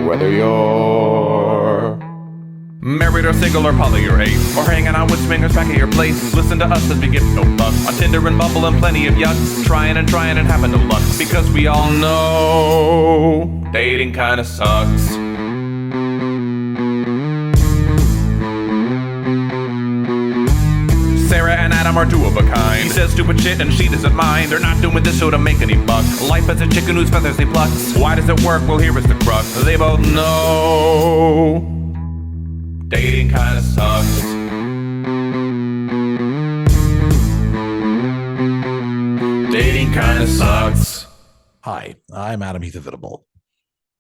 Whether you're married or single or poly or ace, or hanging out with swingers back at your place, listen to us as we give no fuck on Tinder and Bumble and plenty of yucks, trying and having no luck, because we all know dating kinda sucks. Sarah and Adam are two of a kind. He says stupid shit and she doesn't mind. They're not doing this show to make any buck. Life as a chicken whose feathers they pluck. Why does it work? Well, here is the crux. They both know dating kinda sucks. Dating kinda sucks. Hi, I'm Adam Heath Avitable.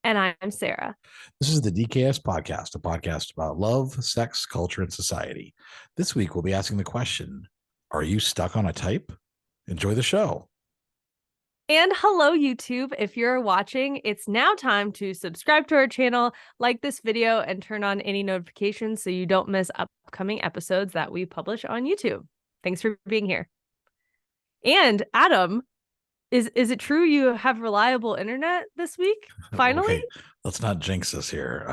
And I'm Sarah. This is the DKS Podcast, a podcast about love, sex, culture, and society. This week, we'll be asking the question, are you stuck on a type? Enjoy the show. And hello, YouTube. If you're watching, it's now time to subscribe to our channel, like this video, and turn on any notifications so you don't miss upcoming episodes that we publish on YouTube. Thanks for being here. And Adam, is it true you have reliable internet this week? Finally? Okay, let's not jinx us here.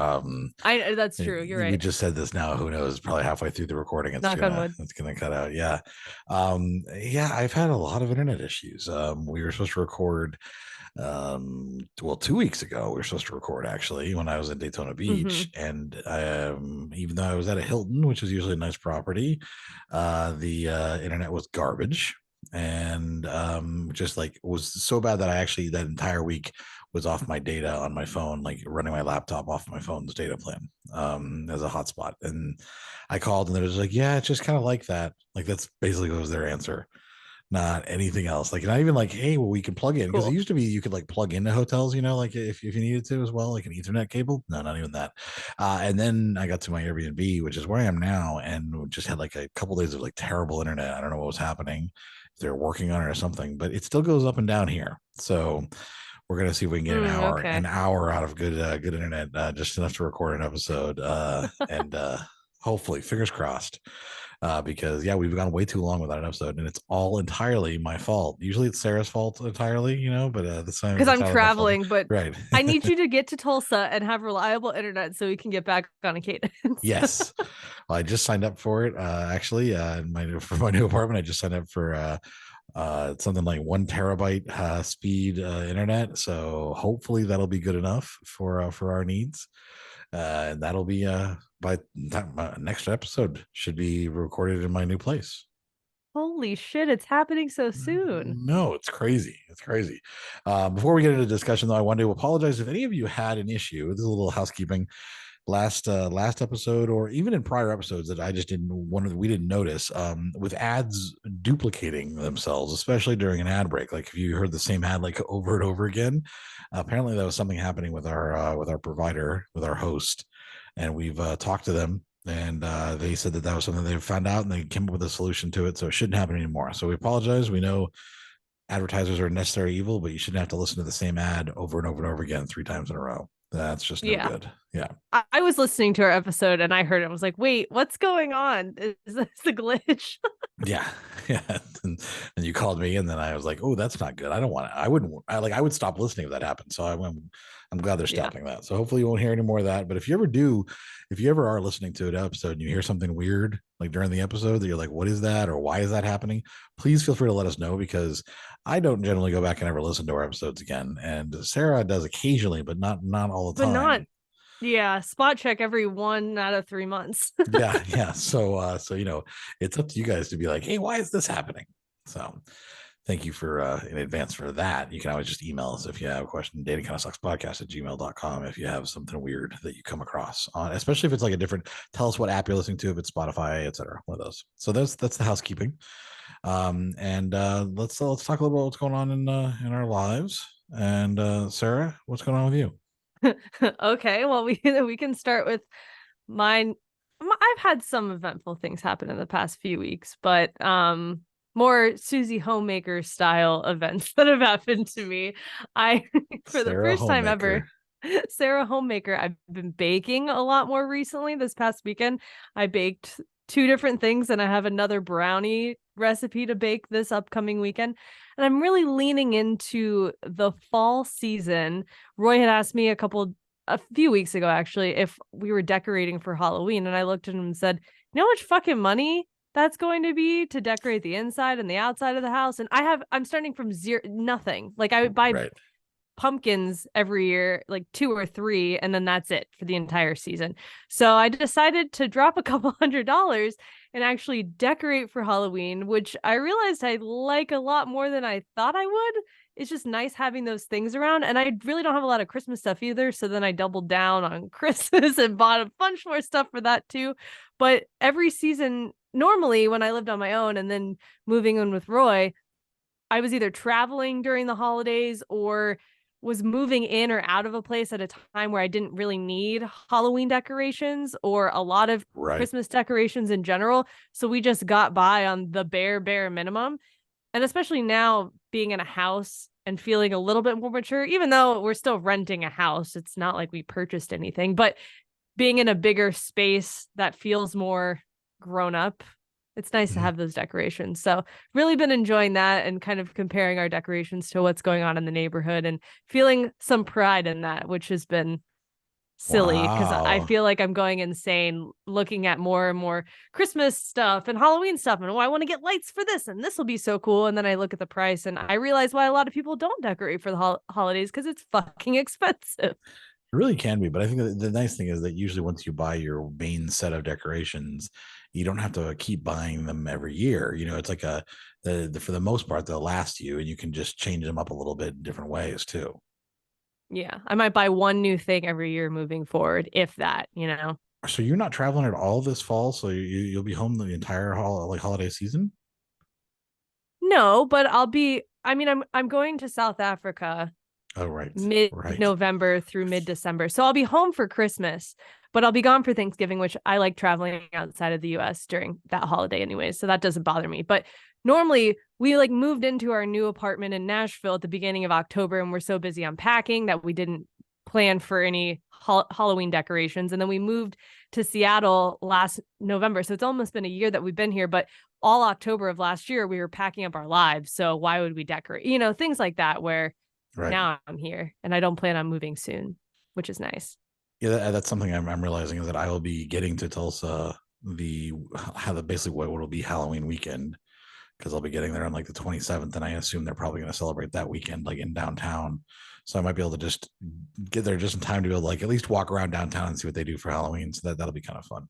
That's true. You're right. We just said this now. Who knows? Probably halfway through the recording, it's gonna cut out. Yeah. I've had a lot of internet issues. We were supposed to record 2 weeks ago. We were supposed to record actually when I was in Daytona Beach, and even though I was at a Hilton, which is usually a nice property, the internet was garbage. And just like it was so bad that I actually that entire week was off my data on my phone, like running my laptop off my phone's data plan as a hotspot. And I called and they was like, yeah, it's just kind of like that. Like that's basically was their answer, not anything else. Like not even like, hey, well, we can plug in, because it used to be you could like plug into hotels, you know, like if you needed to as well, like an Ethernet cable. No, not even that. And then I got to my Airbnb, which is where I am now, and just had like a couple days of like terrible internet. I don't know what was happening. They're working on it or something, but it still goes up and down here. So we're gonna see if we can get an hour out of good internet, just enough to record an episode, and hopefully, fingers crossed, because we've gone way too long without an episode, and it's all entirely my fault. Usually it's Sarah's fault entirely, you know, but this time because I'm traveling. But right, I need you to get to Tulsa and have reliable internet so we can get back on a cadence. Yes. Well, I just signed up for it. Actually, for my new apartment, I just signed up for something like 1 terabyte speed internet. So hopefully that'll be good enough for our needs. And that'll be by that next episode should be recorded in my new place. Holy shit, it's happening so soon. No, it's crazy. It's crazy. Before we get into discussion, though, I wanted to apologize if any of you had an issue. This is a little housekeeping. Last episode, or even in prior episodes that I just we didn't notice, with ads duplicating themselves, especially during an ad break. Like if you heard the same ad like over and over again, apparently that was something happening with our provider, with our host, and we've talked to them, and they said that was something they found out, and they came up with a solution to it, so it shouldn't happen anymore. So we apologize. We know advertisers are necessary evil, but you shouldn't have to listen to the same ad over and over and over again 3 times in a row. That's just no good. Yeah. I was listening to our episode and I heard it. I was like, wait, what's going on? Is this a glitch? Yeah. And you called me, and then I was like, oh, that's not good. I don't want to. I would stop listening if that happened. So I'm glad they're stopping that. So hopefully you won't hear any more of that. But if you ever are listening to an episode and you hear something weird, like during the episode that you're like, what is that? Or why is that happening? Please feel free to let us know, because I don't generally go back and ever listen to our episodes again. And Sarah does occasionally, but not all the time. Spot check every 1 out of 3 months. Yeah. So you know, it's up to you guys to be like, hey, why is this happening? So thank you for in advance for that. You can always just email us if you have a question, datingkindasuckspodcast@gmail.com, if you have something weird that you come across on, especially if it's like a different, tell us what app you're listening to, if it's Spotify, etc. One of those. So that's the housekeeping. And let's talk a little about what's going on in our lives. And Sarah, what's going on with you? Okay, well, we can start with mine. I've had some eventful things happen in the past few weeks, but more Susie Homemaker style events that have happened to me. For the first time ever, Sarah Homemaker, I've been baking a lot more recently. This past weekend, I baked 2 different things, and I have another brownie recipe to bake this upcoming weekend. And I'm really leaning into the fall season. Roy had asked me a couple a few weeks ago, actually, if we were decorating for Halloween, and I looked at him and said, you know how much fucking money that's going to be to decorate the inside and the outside of the house? And I'm starting from nothing. Like I would buy pumpkins every year, like 2 or 3, and then that's it for the entire season. So I decided to drop a couple $100 and actually decorate for Halloween, which I realized I like a lot more than I thought I would. It's just nice having those things around, and I really don't have a lot of Christmas stuff either, so then I doubled down on Christmas and bought a bunch more stuff for that too. But every season, normally when I lived on my own and then moving in with Roy, I was either traveling during the holidays or was moving in or out of a place at a time where I didn't really need Halloween decorations or a lot of Christmas decorations in general. So we just got by on the bare minimum. And especially now being in a house and feeling a little bit more mature, even though we're still renting a house, it's not like we purchased anything, but being in a bigger space that feels more grown up, it's nice to have those decorations. So really been enjoying that and kind of comparing our decorations to what's going on in the neighborhood and feeling some pride in that, which has been silly because I feel like I'm going insane looking at more and more Christmas stuff and Halloween stuff. And I want to get lights for this and this will be so cool. And then I look at the price and I realize why a lot of people don't decorate for the holidays because it's fucking expensive. It really can be, but I think the nice thing is that usually once you buy your main set of decorations, you don't have to keep buying them every year. You know, it's like for the most part, they'll last you, and you can just change them up a little bit in different ways too. Yeah, I might buy one new thing every year moving forward, if that, you know. So you're not traveling at all this fall, so you'll be home the entire holiday season? No, but I'm going to South Africa. Oh, right. Mid-November through mid-December. So I'll be home for Christmas, but I'll be gone for Thanksgiving, which I like traveling outside of the US during that holiday anyways. So that doesn't bother me. But normally we moved into our new apartment in Nashville at the beginning of October, and we're so busy unpacking that we didn't plan for any Halloween decorations. And then we moved to Seattle last November. So it's almost been a year that we've been here, but all October of last year, we were packing up our lives. So why would we decorate? You know, things like that where now I'm here and I don't plan on moving soon, which is nice. Yeah, that's something I'm realizing is that I will be getting to Tulsa basically what will be Halloween weekend, because I'll be getting there on like the 27th, and I assume they're probably going to celebrate that weekend like in downtown. So I might be able to just get there just in time to be able to like at least walk around downtown and see what they do for Halloween. So that'll be kind of fun.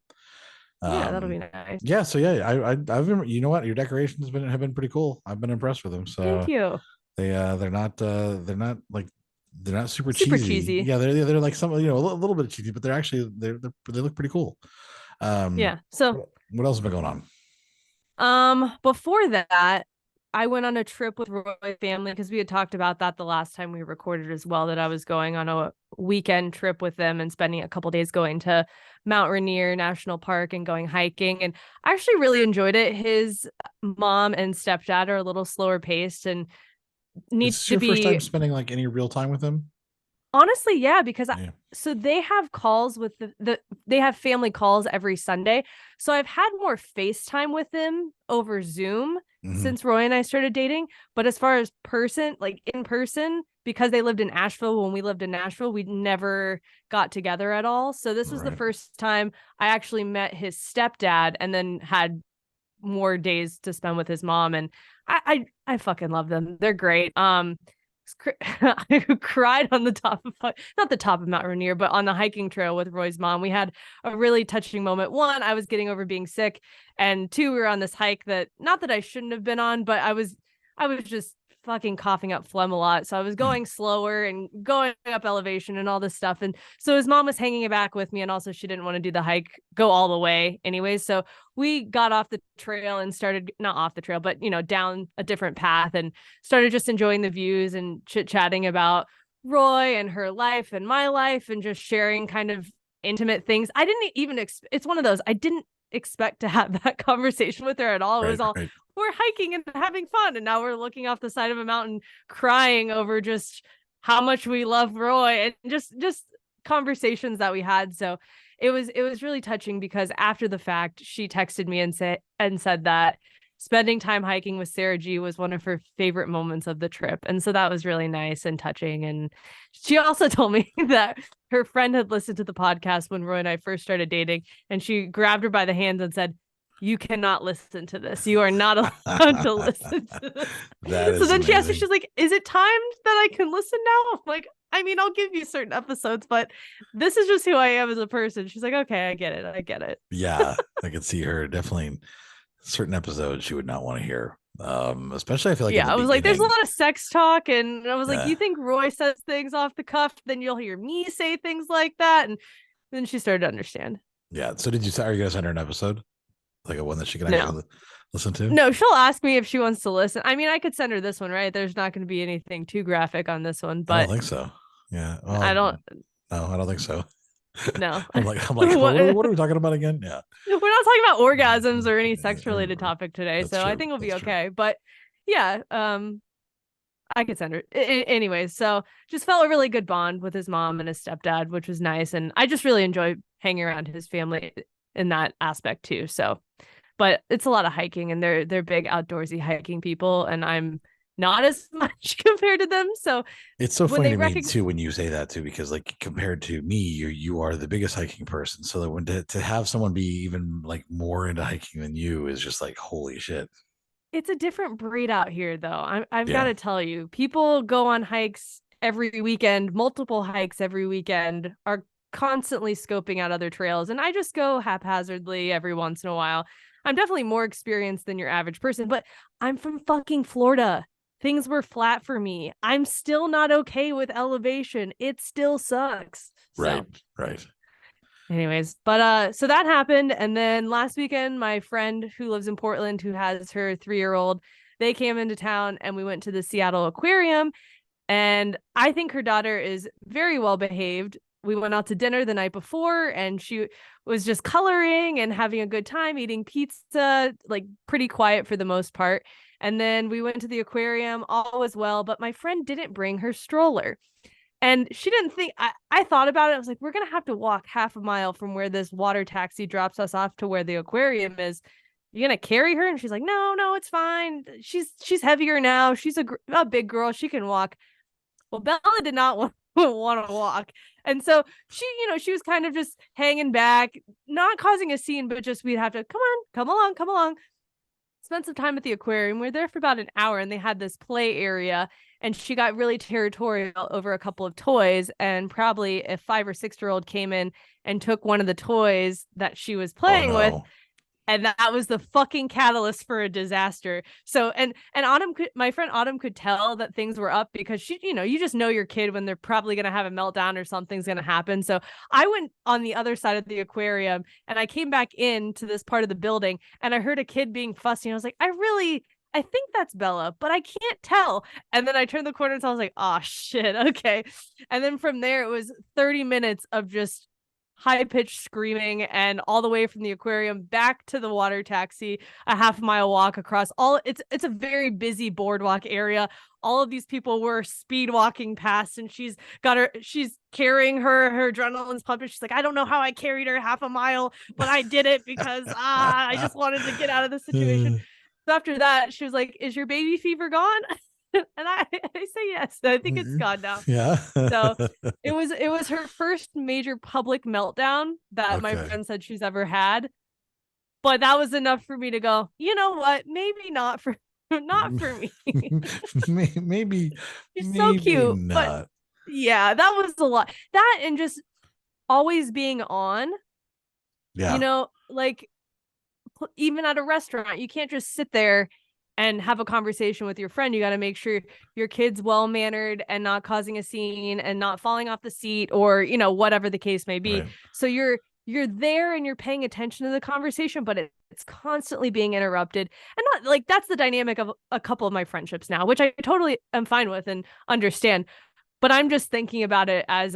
Yeah, that'll be nice. Yeah, so yeah, I've been, you know what, your decorations have been pretty cool. I've been impressed with them. So thank you. They're not super cheesy. Yeah, they're like some, you know, a little bit cheesy, but they're actually they look pretty cool. Yeah. So what else has been going on? Before that, I went on a trip with Roy's family because we had talked about that the last time we recorded as well, that I was going on a weekend trip with them and spending a couple days going to Mount Rainier National Park and going hiking. And I actually really enjoyed it. His mom and stepdad are a little slower paced and needs to be. First time spending like any real time with them? Honestly, yeah, because so they have calls with they have family calls every Sunday. So I've had more FaceTime with them over Zoom since Roy and I started dating. But as far as in person, because they lived in Asheville when we lived in Nashville, we never got together at all. So this was the first time I actually met his stepdad and then had more days to spend with his mom. And I fucking love them. They're great. I cried on the top of, not the top of Mount Rainier, but on the hiking trail with Roy's mom. We had a really touching moment. One, I was getting over being sick, and two, we were on this hike that, not that I shouldn't have been on, but I was just fucking coughing up phlegm a lot. So I was going slower and going up elevation and all this stuff. And so his mom was hanging it back with me. And also she didn't want to do the hike, go all the way anyways. So we got off the trail and started, not off the trail, but, you know, down a different path and started just enjoying the views and chit chatting about Roy and her life and my life and just sharing kind of intimate things. I didn't even, it's one of those, I didn't expect to have that conversation with her at all. It was all, we're hiking and having fun, and now we're looking off the side of a mountain crying over just how much we love Roy and just conversations that we had. So it was really touching because after the fact she texted me and said that spending time hiking with Sarah G was one of her favorite moments of the trip. And so that was really nice and touching. And she also told me that her friend had listened to the podcast when Roy and I first started dating, and she grabbed her by the hands and said, "You cannot listen to this. You are not allowed to listen to this." So then she asked me, she's like, "Is it timed that I can listen now?" I'm like, I mean, I'll give you certain episodes, but this is just who I am as a person. She's like, "Okay, I get it. I get it." Yeah, I could see her definitely. Certain episodes she would not want to hear. Especially I feel like, yeah, I was like, there's a lot of sex talk, and I was like, you think Roy says things off the cuff, then you'll hear me say things like that. And then she started to understand. Yeah. So are you gonna send her an episode? Like a one that she can actually listen to? No, she'll ask me if she wants to listen. I mean, I could send her this one, right? There's not going to be anything too graphic on this one, but I don't think so. Yeah. Well, I don't think so. No. I'm like, what are we talking about again? Yeah. We're not talking about orgasms or any sex related topic today. That's so true. I think it'll be okay. True. But yeah, I could send her anyways. So just felt a really good bond with his mom and his stepdad, which was nice. And I just really enjoy hanging around his family in that aspect too. So, but it's a lot of hiking, and they're big outdoorsy hiking people, and I'm not as much compared to them. So it's so funny to me too when you say that too, because like compared to me, you are the biggest hiking person. So that when to have someone be even like more into hiking than you is just like, holy shit. It's a different breed out here, though. I've got to tell you, people go on hikes every weekend, multiple hikes every weekend, are constantly scoping out other trails, and I just go haphazardly every once in a while. I'm definitely more experienced than your average person, but I'm from fucking Florida. Things were flat for me. I'm still not okay with elevation. It still sucks. Right. Anyways, but so that happened. And then last weekend, my friend who lives in Portland, who has her 3-year-old, they came into town and we went to the Seattle Aquarium. And I think her daughter is very well behaved. We went out to dinner the night before, and she was just coloring and having a good time, eating pizza, like pretty quiet for the most part. And then we went to the aquarium, all was well, but my friend didn't bring her stroller. And she didn't think, I thought about it. I was like, we're going to have to walk half a mile from where this water taxi drops us off to where the aquarium is. You're going to carry her? And she's like, no, it's fine. She's heavier now. She's a big girl. She can walk. Well, Bella did not want to walk. And so she was kind of just hanging back, not causing a scene, but just, we'd have to, come along. Spent some time at the aquarium. We were there for about an hour, and they had this play area, and she got really territorial over a couple of toys. And probably a 5 or 6-year-old came in and took one of the toys that she was playing with. And that was the fucking catalyst for a disaster. So, and my friend Autumn could tell that things were up, because she, you just know your kid when they're probably going to have a meltdown or something's going to happen. So I went on the other side of the aquarium, and I came back into this part of the building, and I heard a kid being fussy. And I was like, I think that's Bella, but I can't tell. And then I turned the corner, and so I was like, oh shit. Okay. And then from there, it was 30 minutes of just high-pitched screaming, and all the way from the aquarium back to the water taxi, a half-mile walk across it's a very busy boardwalk area. All of these people were speed walking past, and she's carrying her adrenaline's pumping. She's like, I don't know how I carried her half a mile, but I did it because I just wanted to get out of the situation. So after that, she was like, is your baby fever gone? And I say yes. I think it's gone now. Yeah. So it was her first major public meltdown that my friend said she's ever had. But that was enough for me to go, you know what? Maybe not for me. maybe she's so cute. Not. But yeah, that was a lot. That, and just always being on. Yeah. Like even at a restaurant, you can't just sit there and have a conversation with your friend. You got to make sure your kid's well-mannered and not causing a scene and not falling off the seat, or, whatever the case may be. Right. So you're there and you're paying attention to the conversation, but it's constantly being interrupted. And not like, that's the dynamic of a couple of my friendships now, which I totally am fine with and understand. But I'm just thinking about it as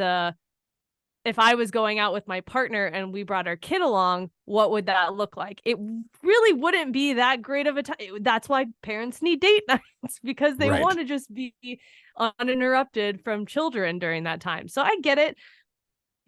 if I was going out with my partner and we brought our kid along, what would that look like? It really wouldn't be that great of a time. That's why parents need date nights, because they want to just be uninterrupted from children during that time. So I get it.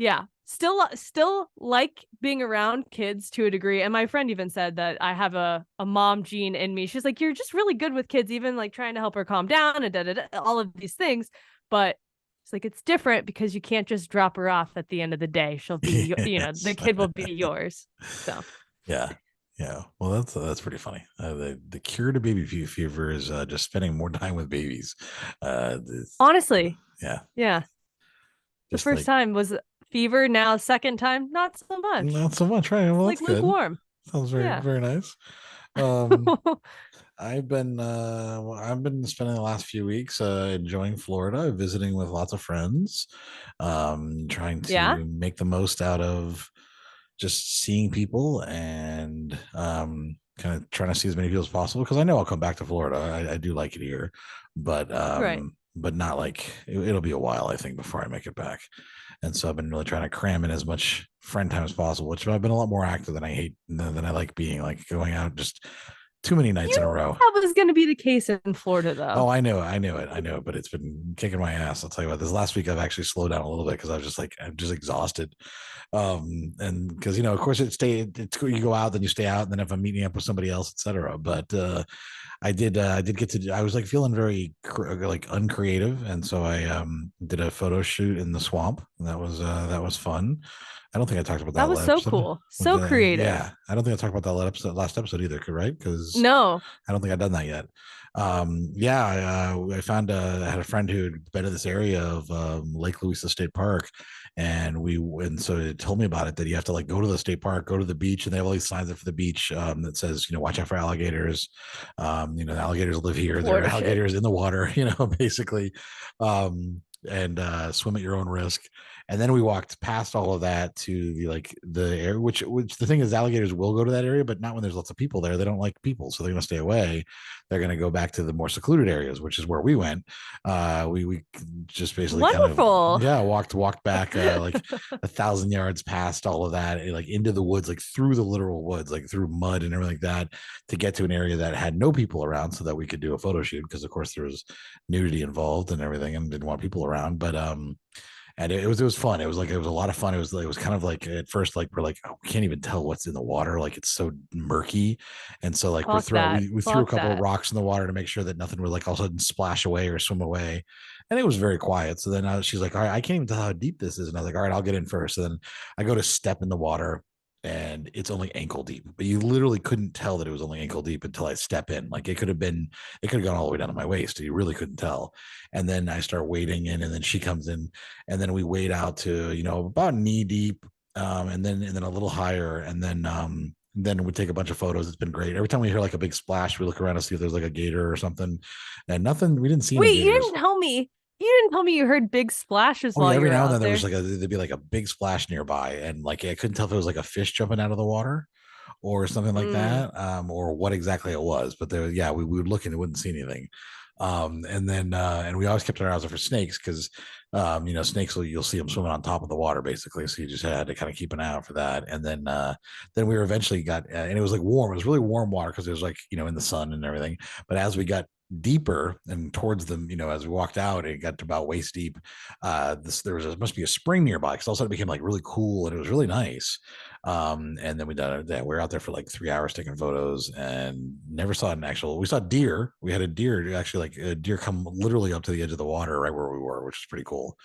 Yeah. Still like being around kids to a degree. And my friend even said that I have a mom gene in me. She's like, you're just really good with kids, even like trying to help her calm down and all of these things. But it's like, it's different because you can't just drop her off at the end of the day. She'll be, the kid will be yours. So yeah. Yeah. Well, that's pretty funny. The cure to baby fever is just spending more time with babies. Honestly. Yeah. Yeah. The first time was fever. Now second time, not so much. Not so much, right? Well, like that's good. Lukewarm. Sounds very nice. I've been spending the last few weeks enjoying Florida, visiting with lots of friends, trying to make the most out of just seeing people and kind of trying to see as many people as possible, because I know I'll come back to Florida. I do like it here, but but not like it'll be a while, I think, before I make it back. And so I've been really trying to cram in as much friend time as possible, which I've been a lot more active than I like being, like going out just too many nights in a row. That was going to be the case in Florida, though. Oh, I know it, but it's been kicking my ass. I'll tell you what, this last week I've actually slowed down a little bit because I was just like, I'm just exhausted. And because, of course you go out, then you stay out, and then if I'm meeting up with somebody else, etc. But I did get to, I was like feeling very like uncreative. And so I did a photo shoot in the swamp, and that was fun. I don't think I talked about that. That was so episode. Cool. So creative. Yeah. I don't think I talked about that last episode either. Right. Because no, I don't think I've done that yet. I found I had a friend who had been to this area of Lake Louisa State Park, and so it told me about it, that you have to like go to the state park, go to the beach, and they have all these signs up for the beach that says, watch out for alligators. The alligators live here. There are alligators in the water, basically, and swim at your own risk. And then we walked past all of that to the area, which the thing is, alligators will go to that area, but not when there's lots of people there. They don't like people, so they're going to stay away. They're going to go back to the more secluded areas, which is where we went. We just basically walked back like 1,000 yards past all of that, like into the woods, like through the literal woods, like through mud and everything like that, to get to an area that had no people around, so that we could do a photo shoot, because of course there was nudity involved and everything, and didn't want people around. But and it was fun. It was a lot of fun. It was kind of like, at first, like, we're like, oh, we can't even tell what's in the water. Like, it's so murky. And so like we threw a couple of rocks in the water to make sure that nothing would like all of a sudden splash away or swim away. And it was very quiet. So then she's like, all right, I can't even tell how deep this is. And I was like, all right, I'll get in first. So then I go to step in the water, and it's only ankle deep, but you literally couldn't tell that it was only ankle deep until I step in. Like, it could have gone all the way down to my waist. You really couldn't tell. And then I start wading in, and then she comes in, and then we wade out to, about knee deep. And then a little higher. And then we take a bunch of photos. It's been great. Every time we hear like a big splash, we look around to see if there's like a gator or something, and nothing. We didn't see. Wait, you didn't tell me. You didn't tell me you heard big splashes while every you were now and out then there. There'd be like a big splash nearby, and like I couldn't tell if it was like a fish jumping out of the water or something like that, or what exactly it was. But we would look and wouldn't see anything. And we always kept our eyes out for snakes, because snakes, you'll see them swimming on top of the water basically, so you just had to kind of keep an eye out for that. And then we were eventually got, and it was like warm, it was really warm water, because it was like in the sun and everything. But as we got deeper and towards them, as we walked out, it got to about waist deep. Must be a spring nearby, because all of a sudden it became like really cool, and it was really nice. And then we were out there for like 3 hours taking photos, and never saw we saw deer. We had a deer, actually, like a deer come literally up to the edge of the water right where we were, which was pretty cool.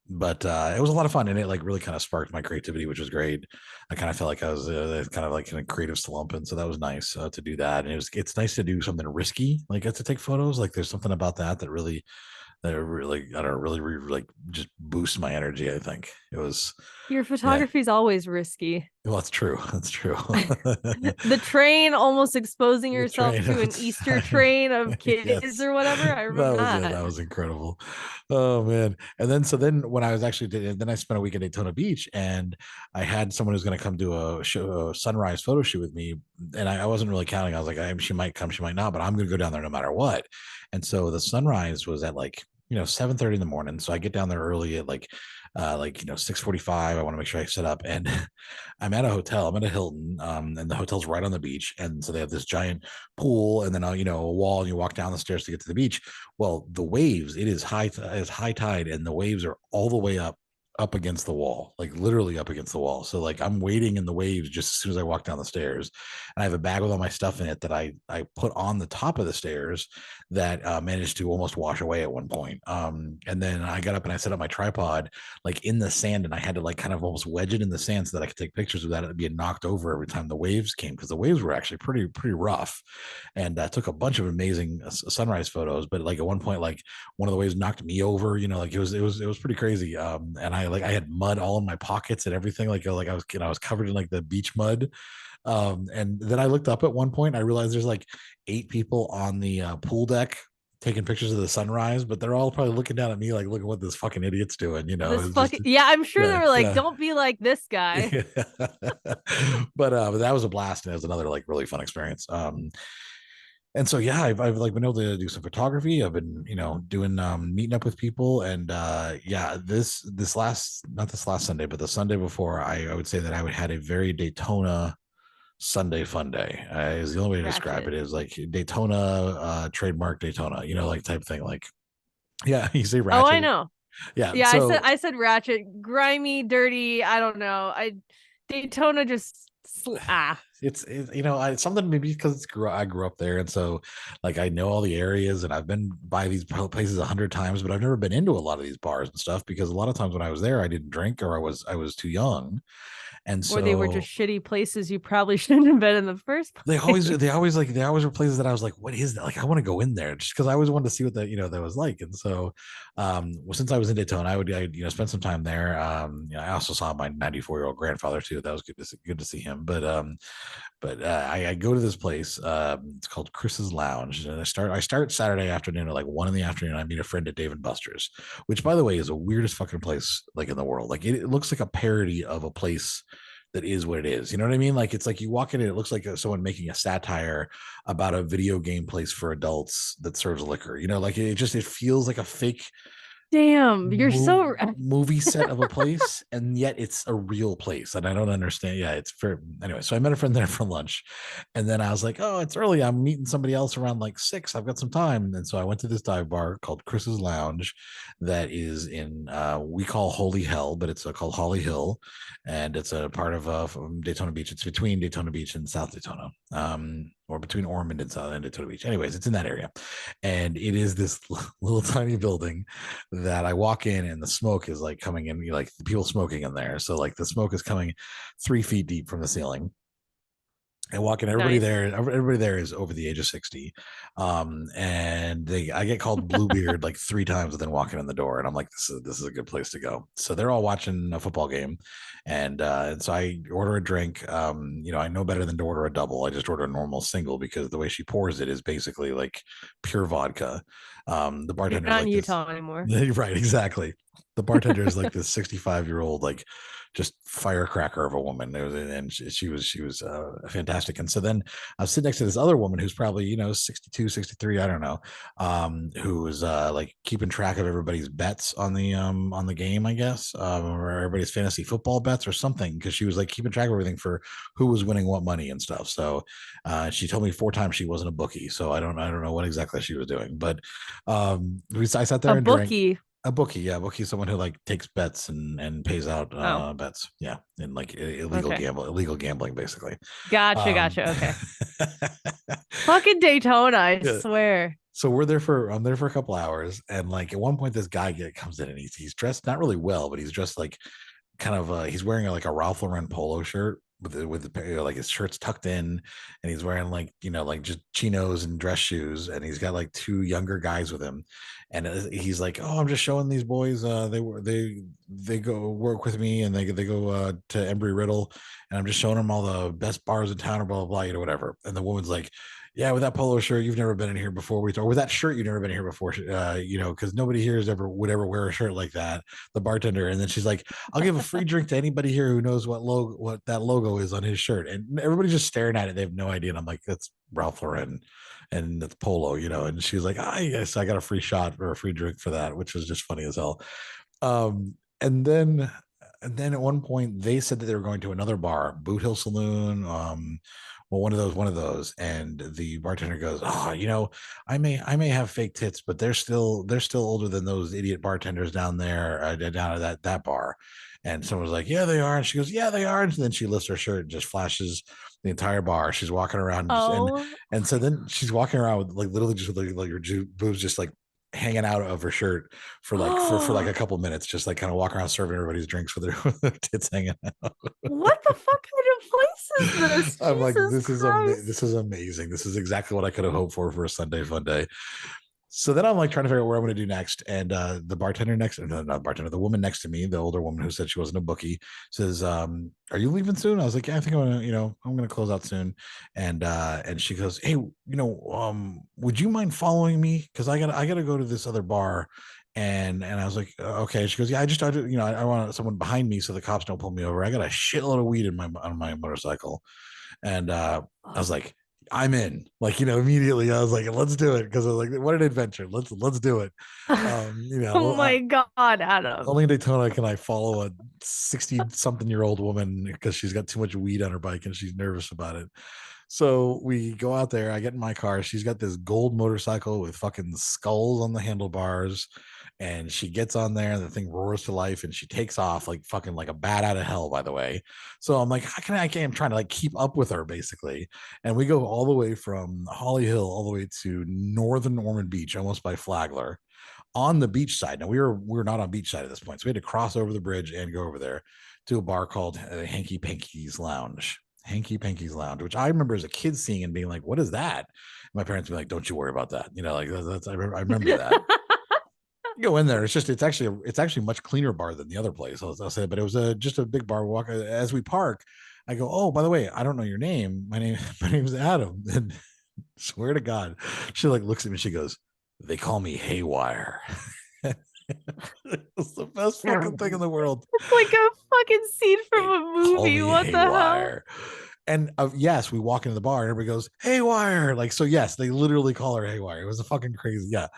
But it was a lot of fun, and it like really kind of sparked my creativity, which was great. I kind of felt like I was kind of like in a creative slump, and so that was nice to do that. And it's nice to do something risky, like to take photos. Like, there's something about that really like just boost my energy. I think it was. Your photography is always risky. Well, that's true. That's true. The train, almost exposing yourself to an Easter train of kids or whatever. I remember that was incredible. Oh man. And then when I was then I spent a week at Daytona Beach, and I had someone who's going to come do a sunrise photo shoot with me. And I wasn't really counting. I was like, she might come, she might not, but I'm going to go down there no matter what. And so the sunrise was at 7:30 in the morning. So I get down there early at 6:45. I want to make sure I set up, and I'm at a hotel. I'm at a Hilton, and the hotel's right on the beach. And so they have this giant pool, and then a wall, and you walk down the stairs to get to the beach. Well, the waves, it is high tide, and the waves are all the way up up against the wall, like literally up against the wall. So like I'm waiting in the waves just as soon as I walk down the stairs, and I have a bag with all my stuff in it that I put on the top of the stairs that managed to almost wash away at one point. And then I got up and I set up my tripod like in the sand, and I had to like kind of almost wedge it in the sand so that I could take pictures without it being knocked over every time the waves came, because the waves were actually pretty rough. And I took a bunch of amazing sunrise photos, but like at one point, like one of the waves knocked me over, you know, like it was pretty crazy. And I had mud all in my pockets and everything, like I was, you know, I was covered in like the beach mud. And then I looked up at one point, I realized there's like 8 people on the pool deck taking pictures of the sunrise, but they're all probably looking down at me like, look at what this fucking idiot's doing, you know. Yeah, I'm sure they were like, don't be like this guy. But that was a blast, and it was another like really fun experience. And so yeah, I've like been able to do some photography. I've been, you know, doing meeting up with people, and yeah, this last, not this last Sunday, but the Sunday before, I would say that I had a very Daytona Sunday Funday. Is the only way to describe it. Is like Daytona, trademark Daytona, you know, like type thing. Like, yeah, you say ratchet. Oh, I know. Yeah, yeah. So, I said ratchet, grimy, dirty. I don't know. Daytona just it's you know, it's something maybe because I grew up there, and so like I know all the areas, and I've been by these places 100 times, but I've never been into a lot of these bars and stuff, because a lot of times when I was there, I didn't drink, or I was too young. And so, or they were just shitty places you probably shouldn't have been in the first place. They always were places that I was like, what is that? Like, I want to go in there, just because I always wanted to see what that, you know, that was like. And so, well, since I was in Daytona, I you know, spend some time there. You know, I also saw my 94-year-old grandfather too. That was good to see him. But I go to this place. It's called Chris's Lounge, and I start Saturday afternoon at like 1 PM. I meet a friend at Dave & Buster's, which, by the way, is the weirdest fucking place like in the world. Like it looks like a parody of a place that is what it is. You know what I mean? Like, it's like you walk in and it looks like someone making a satire about a video game place for adults that serves liquor. You know, like it feels like a fake. Damn, you're so movie set of a place, and yet it's a real place, and I don't understand. Yeah, it's fair. Anyway, so I met a friend there for lunch, and then I was like, oh, it's early, I'm meeting somebody else around like 6, I've got some time. And so I went to this dive bar called Chris's Lounge that is in we call Holy Hell, but it's called Holly Hill, and it's a part of Daytona Beach. It's between Daytona Beach and South Daytona, or between Ormond and South and Daytona Beach. Anyways, it's in that area, and it is this little tiny building that I walk in, and the smoke is like coming in, like the people smoking in there. So like the smoke is coming 3 feet deep from the ceiling. I walk in, everybody there is over the age of 60. And I get called Bluebeard like 3 times within walking in the door. And I'm like, this is a good place to go. So they're all watching a football game. And so I order a drink. You know, I know better than to order a double. I just order a normal single, because the way she pours it is basically like pure vodka. The bartender, not in Utah anymore. Right, exactly. The bartender is like this 65-year-old, like just firecracker of a woman. And she was fantastic. And so then I was sitting next to this other woman who's probably, you know, 62, 63, I don't know, who was like keeping track of everybody's bets on the game, I guess, or everybody's fantasy football bets or something, because she was like keeping track of everything for who was winning what money and stuff. So she told me 4 times she wasn't a bookie, so I don't know what exactly she was doing, but I sat there and drank. A bookie, yeah, bookie is someone who like takes bets and pays out bets, yeah, and like illegal gambling, basically. Gotcha. Okay. Fucking Daytona, I swear. So I'm there for a couple hours, and like at one point this guy comes in, and he's dressed not really well, but he's dressed like kind of he's wearing like a Ralph Lauren polo shirt with the like his shirt's tucked in, and he's wearing like, you know, like just chinos and dress shoes, and he's got like 2 younger guys with him, and he's like, oh, I'm just showing these boys, they go work with me, and they go to Embry-Riddle, and I'm just showing them all the best bars in town, or blah blah blah, you know, whatever. And the woman's like, yeah, with that polo shirt, you've never been in here before. Or with that shirt, you've never been here before, you know, because nobody here would ever wear a shirt like that. The bartender. And then she's like, I'll give a free drink to anybody here who knows what that logo is on his shirt. And everybody's just staring at it. They have no idea. And I'm like, that's Ralph Lauren, and it's polo, you know. And she was like, yes, I got a free shot or a free drink for that, which was just funny as hell. And then and then at one point they said that they were going to another bar, Boot Hill Saloon, well, one of those, and the bartender goes, "Oh, I may have fake tits, but they're still older than those idiot bartenders down there, down at that bar." And someone was like, "Yeah, they are." And she goes, "Yeah, they are." And then she lifts her shirt and just flashes the entire bar. She's walking around, and so then she's walking around with like literally just with like her boobs just like hanging out of her shirt for like for like a couple minutes, just like kind of walking around serving everybody's drinks with her tits hanging out. What the fuck kind of place is this? I'm like, this is amazing. This is exactly what I could have hoped for a Sunday Funday. So then I'm like trying to figure out what I'm going to do next. And the bartender the woman next to me, the older woman who said she wasn't a bookie, says, "Are you leaving soon?" I was like, "Yeah, I think I'm going to close out soon." And she goes, "Hey, would you mind following me? Cause I gotta go to this other bar." And I was like, "Okay." She goes, "Yeah, I want someone behind me so the cops don't pull me over. I got a shitload of weed on my motorcycle." And I was like, "I'm in." Like, immediately I was like, "Let's do it." Because I was like, what an adventure. Let's do it. Oh my God, Adam. Only in Daytona can I follow a 60-something-year-old woman because she's got too much weed on her bike and she's nervous about it. So we go out there. I get in my car. She's got this gold motorcycle with fucking skulls on the handlebars. And she gets on there and the thing roars to life and she takes off like fucking like a bat out of hell, by the way. So I'm like, I'm trying to like keep up with her basically. And we go all the way from Holly Hill all the way to northern Ormond Beach, almost by Flagler, on the beach side. Now we were not on beach side at this point. So we had to cross over the bridge and go over there to a bar called Hanky Panky's Lounge, which I remember as a kid seeing and being like, "What is that?" My parents would be like, "Don't you worry about that." Like I remember that. Go in there. It's actually a much cleaner bar than the other place. I'll say, but it was just a big bar. Walk as we park. I go, "Oh, by the way, I don't know your name. My name is Adam." And swear to God, she like looks at me. And she goes, "They call me Haywire." It's the best fucking thing in the world. It's like a fucking scene from a movie. What Haywire. The hell? And yes, we walk into the bar and everybody goes, "Haywire." Like, so yes, they literally call her Haywire. It was a fucking crazy. Yeah.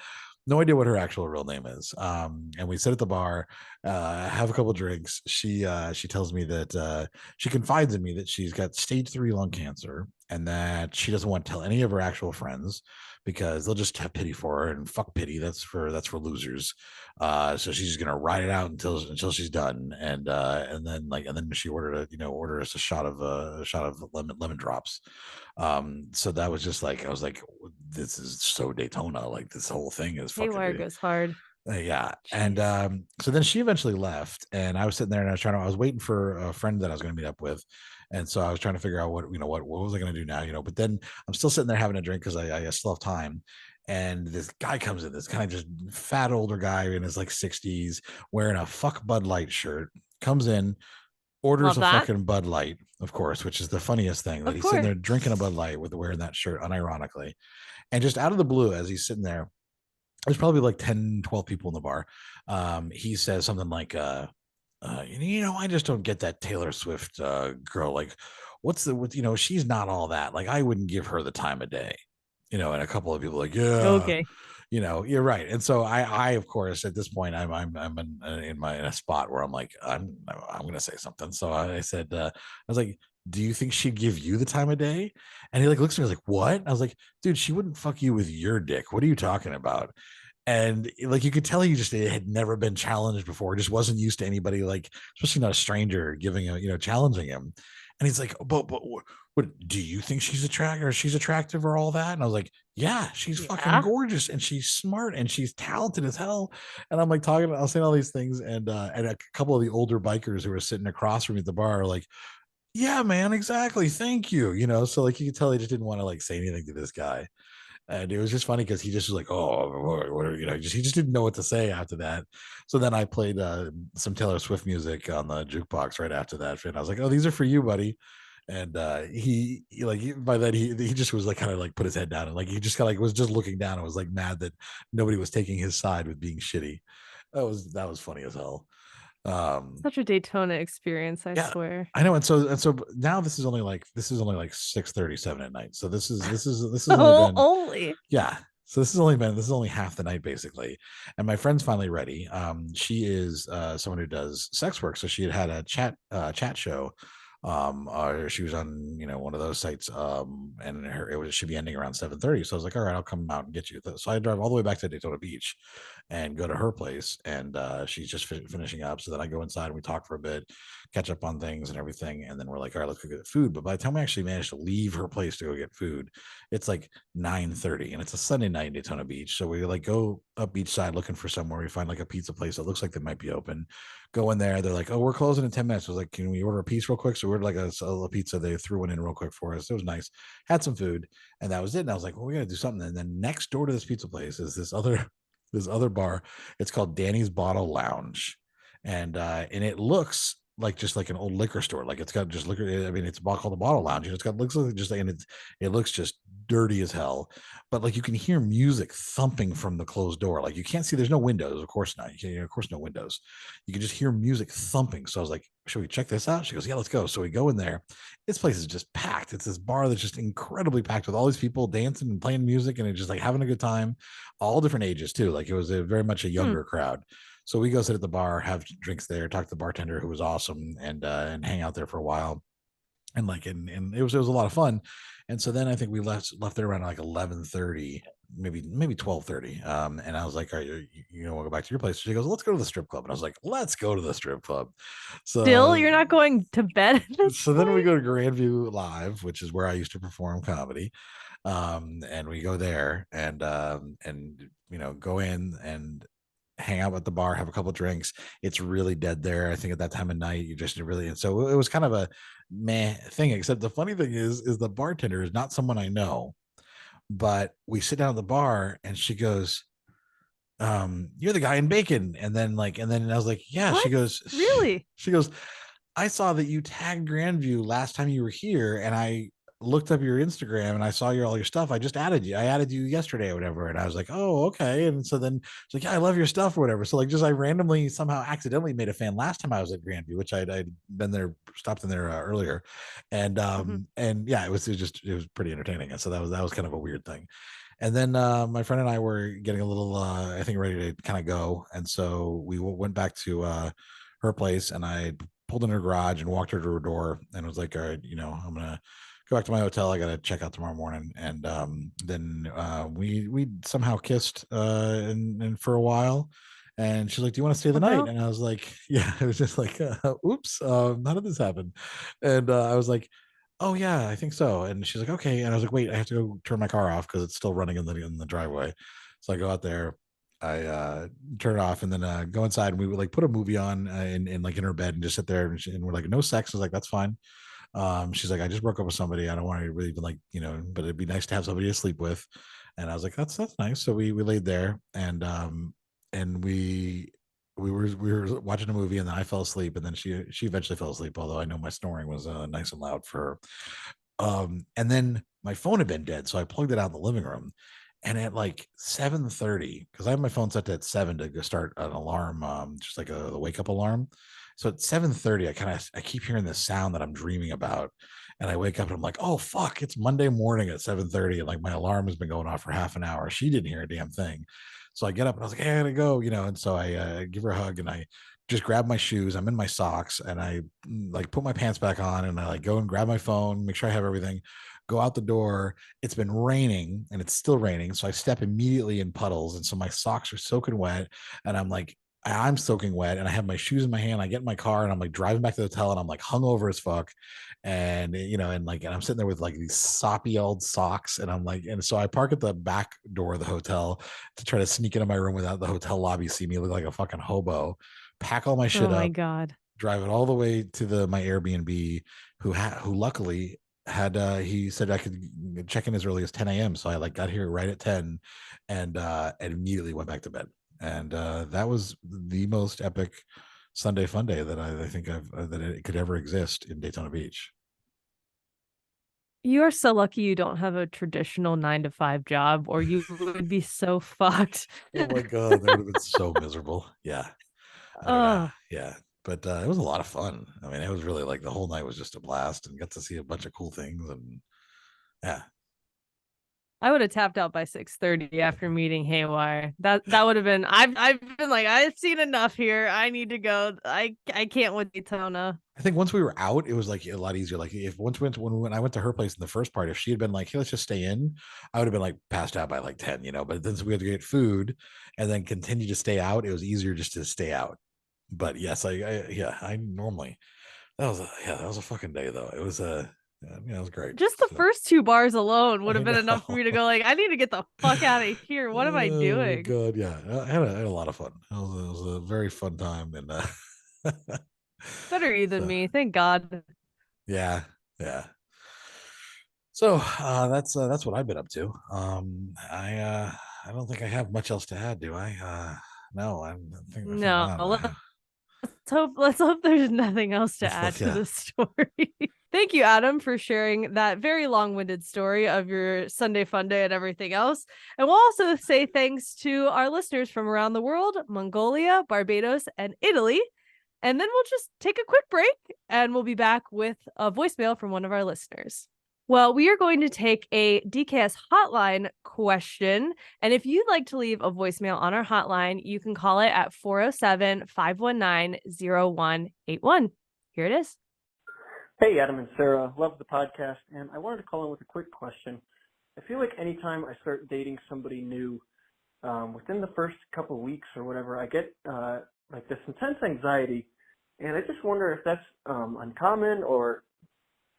No idea what her actual real name is. And we sit at the bar, have a couple of drinks. She tells me that she confides in me that she's got stage 3 lung cancer and that she doesn't want to tell any of her actual friends because they'll just have pity for her, and fuck pity. That's for losers. So she's just gonna ride it out until she's done. And then she ordered us a shot of lemon drops. So that was just like, I was like, this is so Daytona. Like this whole thing is fucking. Haywire goes hard. Yeah. Jeez. And so then she eventually left, and I was sitting there and I was waiting for a friend that I was going to meet up with. And so I was trying to figure out what was I going to do now, but then I'm still sitting there having a drink because I still have time. And this guy comes in, this kind of just fat older guy in his like 60s wearing a fuck Bud Light shirt, comes in, orders a fucking Bud Light, of course, which is the funniest thing, that he's sitting there drinking a Bud Light with wearing that shirt unironically. And just out of the blue, as he's sitting there, there's probably like 10, 12 people in the bar. He says something like, I just don't get that Taylor Swift girl. Like, she's not all that. Like, I wouldn't give her the time of day. And a couple of people like, yeah, okay, you're right. And so I of course at this point I'm in a spot where I'm like, I'm gonna say something. So I said, I was like, "Do you think she'd give you the time of day?" And he like looks at me like, "What?" I was like, "Dude, she wouldn't fuck you with your dick. What are you talking about?" And like you could tell he just had never been challenged before, just wasn't used to anybody, like especially not a stranger giving challenging him. And he's like, but what do you think she's attractive or all that? And I was like, yeah, she's fucking gorgeous and she's smart and she's talented as hell. And I'm like I was saying all these things, and a couple of the older bikers who were sitting across from me at the bar are like, yeah, man, exactly. Thank you. So like you could tell they just didn't want to like say anything to this guy. And it was just funny because he just was like, "Oh, what he just didn't know what to say after that." So then I played some Taylor Swift music on the jukebox right after that. And I was like, "Oh, these are for you, buddy." And by then he just was like kind of like put his head down and like he just kind of like was just looking down and was like mad that nobody was taking his side with being shitty. That was funny as hell. Such a Daytona experience, I swear. I know. And so now this is only like 6:37 at night. So this is only yeah. So this is only half the night basically, and my friend's finally ready. She is someone who does sex work, so she had a chat show. She was on one of those sites, and it should be ending around 7:30. So I was like, all right, I'll come out and get you. So I drive all the way back to Daytona Beach, and go to her place, and she's just finishing up. So then I go inside and we talk for a bit, catch up on things and everything, and then we're like, all right, let's go get food. But by the time we actually managed to leave her place to go get food, it's like 9:30, and it's a Sunday night in Daytona Beach. So we like go up beach side looking for somewhere. We find like a pizza place that looks like they might be open. Go in there. They're like, oh, we're closing in 10 minutes. I was like, can we order a piece real quick? So we ordered like a pizza. They threw one in real quick for us. It was nice. Had some food, and that was it. And I was like, well, we got to do something. And then next door to this pizza place is this other bar. It's called Danny's Bottle Lounge, and it looks like just like an old liquor store. Like it's got just liquor. I mean, it's called the Bottle Lounge. It's got looks like just, and it looks just dirty as hell. But like you can hear music thumping from the closed door. Like you can't see. There's no windows, of course not. You can, of course, no windows. You can just hear music thumping. So I was like, should we check this out? She goes, yeah, let's go. So we go in there. This place is just packed. It's this bar that's just incredibly packed with all these people dancing and playing music, and it's just like having a good time. All different ages too. Like it was very much a younger crowd. So we go sit at the bar, have drinks there, talk to the bartender who was awesome, and hang out there for a while. And like and it was a lot of fun. And so then I think we left there around like 11:30, maybe 12:30. And I was like, all right, we'll go back to your place. She goes, let's go to the strip club. And I was like, let's go to the strip club. So still, you're not going to bed. So then we go to Grandview Live, which is where I used to perform comedy. And we go there and go in and hang out at the bar, have a couple of drinks. It's really dead there. I think at that time of night, you just really, and so it was kind of a meh thing, except the funny thing is the bartender is not someone I know, but we sit down at the bar and she goes, you're the guy in Bacon. And then I was like, yeah. What? She goes, really? She goes, I saw that you tagged Grandview last time you were here, and I looked up your Instagram and I saw all your stuff. I just added you. I added you yesterday or whatever. And I was like, oh, okay. And so then it's like, yeah, I love your stuff or whatever. So like I randomly somehow accidentally made a fan last time I was at Grandview, which I'd been there, stopped in there earlier. And and yeah, it was pretty entertaining. And so that was kind of a weird thing. And then my friend and I were getting a little, I think, ready to kind of go. And so we went back to her place, and I pulled in her garage and walked her to her door and was like, all right, I'm going to go back to my hotel. I got to check out tomorrow morning. And then we somehow kissed and for a while. And she's like, do you want to stay the night? And I was like, yeah, it was just like, oops, how did this happen? And I was like, oh yeah, I think so. And she's like, okay. And I was like, wait, I have to go turn my car off because it's still running in the driveway. So I go out there, I turn it off, and then go inside, and we would like put a movie on in her bed and just sit there, and we're like, no sex. I was like, that's fine. She's like, I just broke up with somebody. I don't want to really even but it'd be nice to have somebody to sleep with. And I was like, that's nice. So we laid there, and we were watching a movie, and then I fell asleep, and then she eventually fell asleep, although I know my snoring was nice and loud for her. And then my phone had been dead, so I plugged it out in the living room. And at like 7:30, because I have my phone set to 7 to go start an alarm, just like the wake up alarm. So at 7:30, I keep hearing this sound that I'm dreaming about, and I wake up and I'm like, oh fuck, it's Monday morning at 7:30, and like my alarm has been going off for half an hour. She didn't hear a damn thing. So I get up and I was like, hey, I gotta go, and so I give her a hug, and I just grab my shoes. I'm in my socks, and I like put my pants back on, and I like go and grab my phone, make sure I have everything, go out the door. It's been raining, and it's still raining. So I step immediately in puddles. And so my socks are soaking wet, and I'm soaking wet, and I have my shoes in my hand. I get in my car, and I'm like driving back to the hotel, and I'm like hungover as fuck. And, and I'm sitting there with like these soppy old socks. And I'm like, and so I park at the back door of the hotel to try to sneak into my room without the hotel lobby see me look like a fucking hobo, pack all my shit up. Oh my God. Drive it all the way to my Airbnb, who luckily had he said I could check in as early as 10 a.m. So I got here right at 10 and immediately went back to bed. And that was the most epic Sunday Funday that I think that it could ever exist in Daytona Beach. You are so lucky you don't have a traditional 9-to-5 job, or you would be so fucked. Oh my God, that would have been so miserable. Yeah. Yeah. But it was a lot of fun. I mean, it was really like the whole night was just a blast, and got to see a bunch of cool things. And yeah. I would have tapped out by 6:30 after meeting Haywire. That would have been. I've been like, I've seen enough here. I need to go. I can't with Daytona. I think once we were out, it was like a lot easier. Like if when I went to her place in the first part, if she had been like, "Hey, let's just stay in," I would have been like passed out by like 10, you know. But then we had to get food and then continue to stay out. It was easier just to stay out. But yes, I normally that was a fucking day though. It was it was great. Just the first 2 bars alone would have been enough for me to go like, I need to get the fuck out of here. What am I doing? Good, yeah. I had a lot of fun. It was a very fun time, and better you than me. Thank God. Yeah. So that's what I've been up to. I don't think I have much else to add, do I? No, I think no. Let's hope there's nothing else to add to the story. Thank you, Adam, for sharing that very long-winded story of your Sunday Funday and everything else. And we'll also say thanks to our listeners from around the world, Mongolia, Barbados, and Italy. And then we'll just take a quick break and we'll be back with a voicemail from one of our listeners. Well, we are going to take a DKS hotline question. And if you'd like to leave a voicemail on our hotline, you can call it at 407-519-0181. Here it is. Hey, Adam and Sarah. Love the podcast. And I wanted to call in with a quick question. I feel like anytime I start dating somebody new, within the first couple of weeks or whatever, I get like this intense anxiety. And I just wonder if that's uncommon, or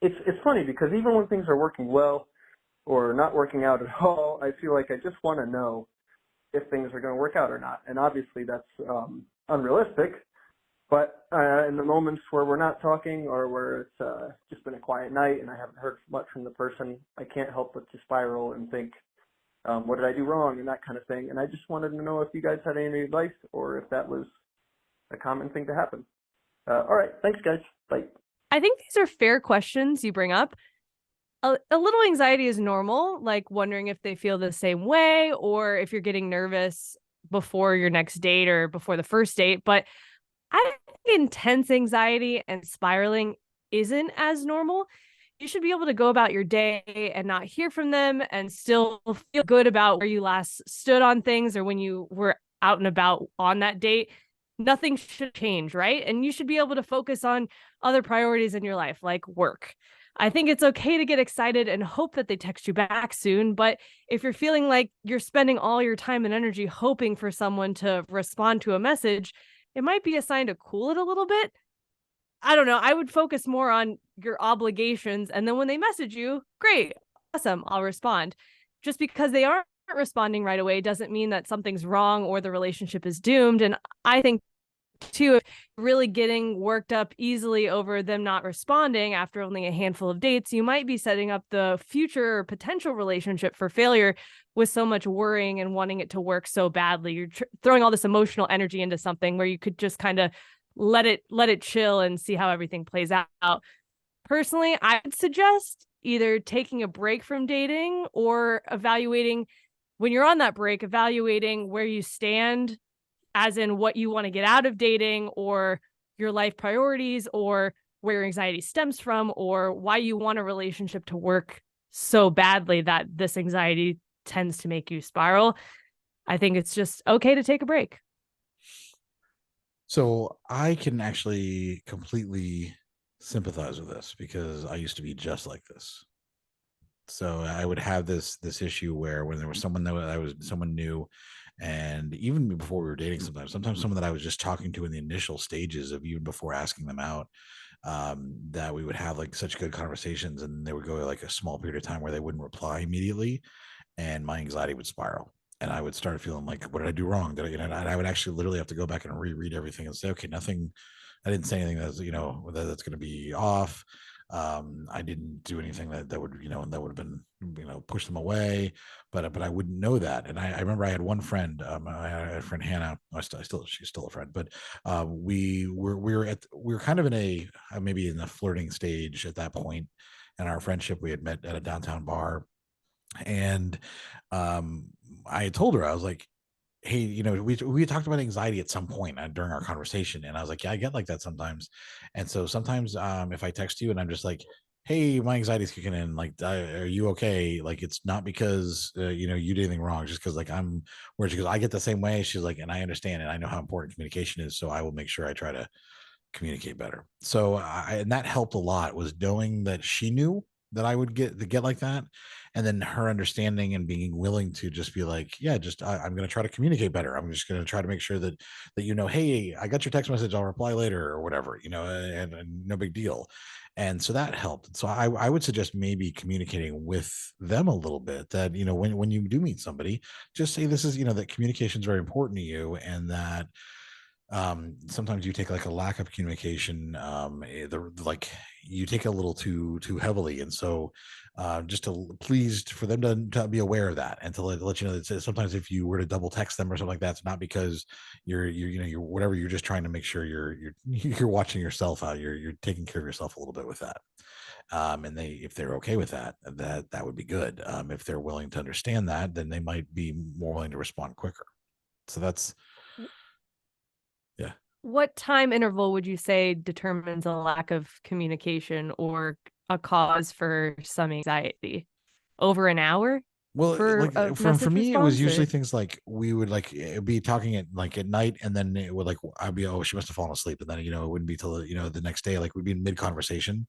it's funny because even when things are working well or not working out at all, I feel like I just want to know if things are going to work out or not. And obviously that's unrealistic, but in the moments where we're not talking or where it's just been a quiet night and I haven't heard much from the person, I can't help but to spiral and think, what did I do wrong and that kind of thing. And I just wanted to know if you guys had any advice or if that was a common thing to happen. All right. Thanks, guys. Bye. I think these are fair questions you bring up. A little anxiety is normal, like wondering if they feel the same way or if you're getting nervous before your next date or before the first date. But I think intense anxiety and spiraling isn't as normal. You should be able to go about your day and not hear from them and still feel good about where you last stood on things or when you were out and about on that date. Nothing should change, right? And you should be able to focus on other priorities in your life, like work. I think it's okay to get excited and hope that they text you back soon. But if you're feeling like you're spending all your time and energy hoping for someone to respond to a message, it might be a sign to cool it a little bit. I don't know. I would focus more on your obligations. And then when they message you, great, awesome, I'll respond. Just because they aren't responding right away doesn't mean that something's wrong or the relationship is doomed. And I think too, if really getting worked up easily over them not responding after only a handful of dates, you might be setting up the future or potential relationship for failure with so much worrying and wanting it to work so badly. You're throwing all this emotional energy into something where you could just kind of let it chill and see how everything plays out. Personally, I would suggest either taking a break from dating or evaluating, when you're on that break, evaluating where you stand, as in what you want to get out of dating or your life priorities or where your anxiety stems from or why you want a relationship to work so badly that this anxiety tends to make you spiral. I think it's just okay to take a break. So I can actually completely sympathize with this because I used to be just like this. So I would have this issue where when there was someone that I was someone new, and even before we were dating, sometimes someone that I was just talking to in the initial stages of even before asking them out, that we would have like such good conversations, and they would go like a small period of time where they wouldn't reply immediately, and my anxiety would spiral, and I would start feeling like, what did I do wrong? And I would actually literally have to go back and reread everything and say, okay, nothing, I didn't say anything that's that's going to be off. I didn't do anything that would, that would have been, push them away, but I wouldn't know that. And I remember I had one friend, I had a friend, Hannah, she's still a friend, but, we were kind of in maybe in the flirting stage at that point in our friendship. We had met at a downtown bar, and, I had told her, I was like, hey, we talked about anxiety at some point during our conversation. And I was like, yeah, I get like that sometimes. And so sometimes, if I text you and I'm just like, hey, my anxiety's kicking in. Like, are you okay? Like, it's not because, you did anything wrong, just because like where she goes, I get the same way. She's like, and I understand, and I know how important communication is. So I will make sure I try to communicate better. So and that helped a lot, was knowing that she knew that I would get like that. And then her understanding and being willing to just be like, yeah, just I'm going to try to communicate better. I'm just going to try to make sure that hey, I got your text message, I'll reply later or whatever, and no big deal. And so that helped. So I would suggest maybe communicating with them a little bit, that, when you do meet somebody, just say this is, that communication is very important to you, and that sometimes you take like a lack of communication, like you take a little too heavily. And so just pleased for them to be aware of that, and to let you know that sometimes if you were to double text them or something like that, it's not because you're whatever, you're just trying to make sure you're watching yourself out, you're taking care of yourself a little bit with that. And if they're okay with that would be good. If they're willing to understand that, then they might be more willing to respond quicker. So that's, yeah. What time interval would you say determines a lack of communication or a cause for some anxiety? Over an hour? Well, for me, it was usually or? things like we would be talking at night, and then it would I'd be, oh, she must have fallen asleep, and then it wouldn't be till the next day, we'd be in mid conversation,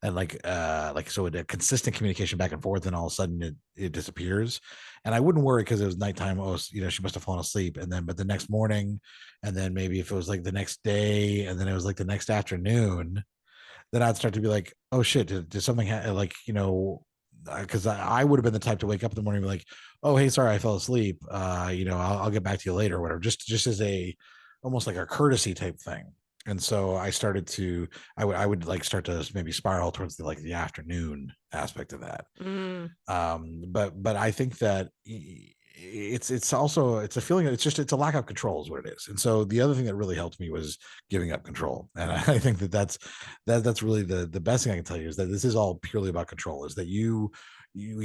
and so a consistent communication back and forth, and all of a sudden it disappears. And I wouldn't worry because it was nighttime. Oh, she must have fallen asleep. And then but the next morning, and then maybe if it was the next day, and then it was the next afternoon, then I'd start to be like, oh shit, did something because I would have been the type to wake up in the morning and be like, oh, hey, sorry, I fell asleep, I'll get back to you later or whatever, just as almost like a courtesy type thing. And so I started to, I would start to maybe spiral towards the afternoon aspect of that. But I think that it's also, it's a feeling, it's a lack of control is what it is. And so the other thing that really helped me was giving up control. And I think that's really the best thing I can tell you, is that this is all purely about control, is that you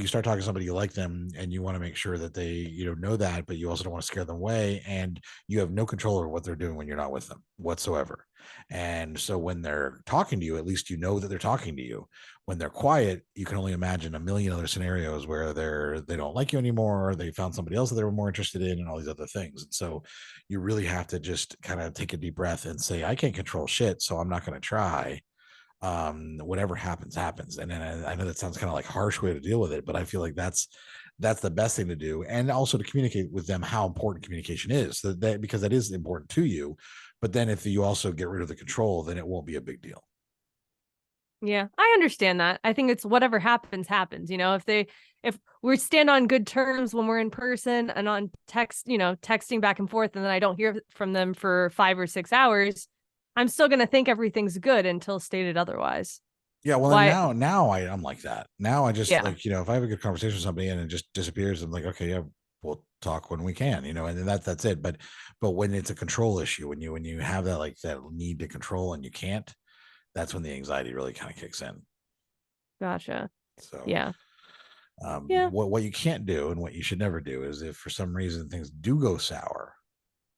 start talking to somebody, you like them, and you want to make sure that they know that, but you also don't want to scare them away, and you have no control over what they're doing when you're not with them whatsoever. And so when they're talking to you, at least you know that they're talking to you. When they're quiet, you can only imagine a million other scenarios where they don't like you anymore, or they found somebody else that they were more interested in, and all these other things. And so you really have to just kind of take a deep breath and say, I can't control shit, so I'm not going to try. Whatever happens. And then I know that sounds kind of harsh way to deal with it, but I feel like that's the best thing to do. And also to communicate with them how important communication is, because that is important to you. But then if you also get rid of the control, then it won't be a big deal. Yeah, I understand that. I think it's whatever happens. If we stand on good terms when we're in person and on text, texting back and forth, and then I don't hear from them for 5 or 6 hours, I'm still going to think everything's good until stated otherwise. Yeah. Well, now I'm like that. Now I just if I have a good conversation with somebody and it just disappears, I'm like, okay, yeah, we'll talk when we can, and then that's it. But when it's a control issue, when you have that, that need to control and you can't, that's when the anxiety really kind of kicks in. Gotcha. So, yeah. What you can't do and what you should never do is, if for some reason things do go sour,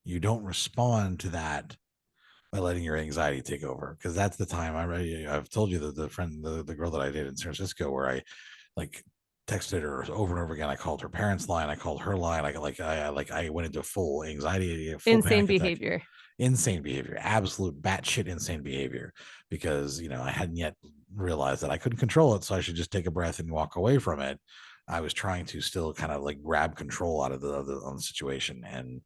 you don't respond to that by letting your anxiety take over, because that's the time. I've told you that the girl that I dated in San Francisco, where I texted her over and over again. I called her parents' line, I called her line. I went into full anxiety, full insane behavior. Insane behavior, absolute batshit insane behavior, because I hadn't yet realized that I couldn't control it, so I should just take a breath and walk away from it. I was trying to still kind of grab control out of the situation, and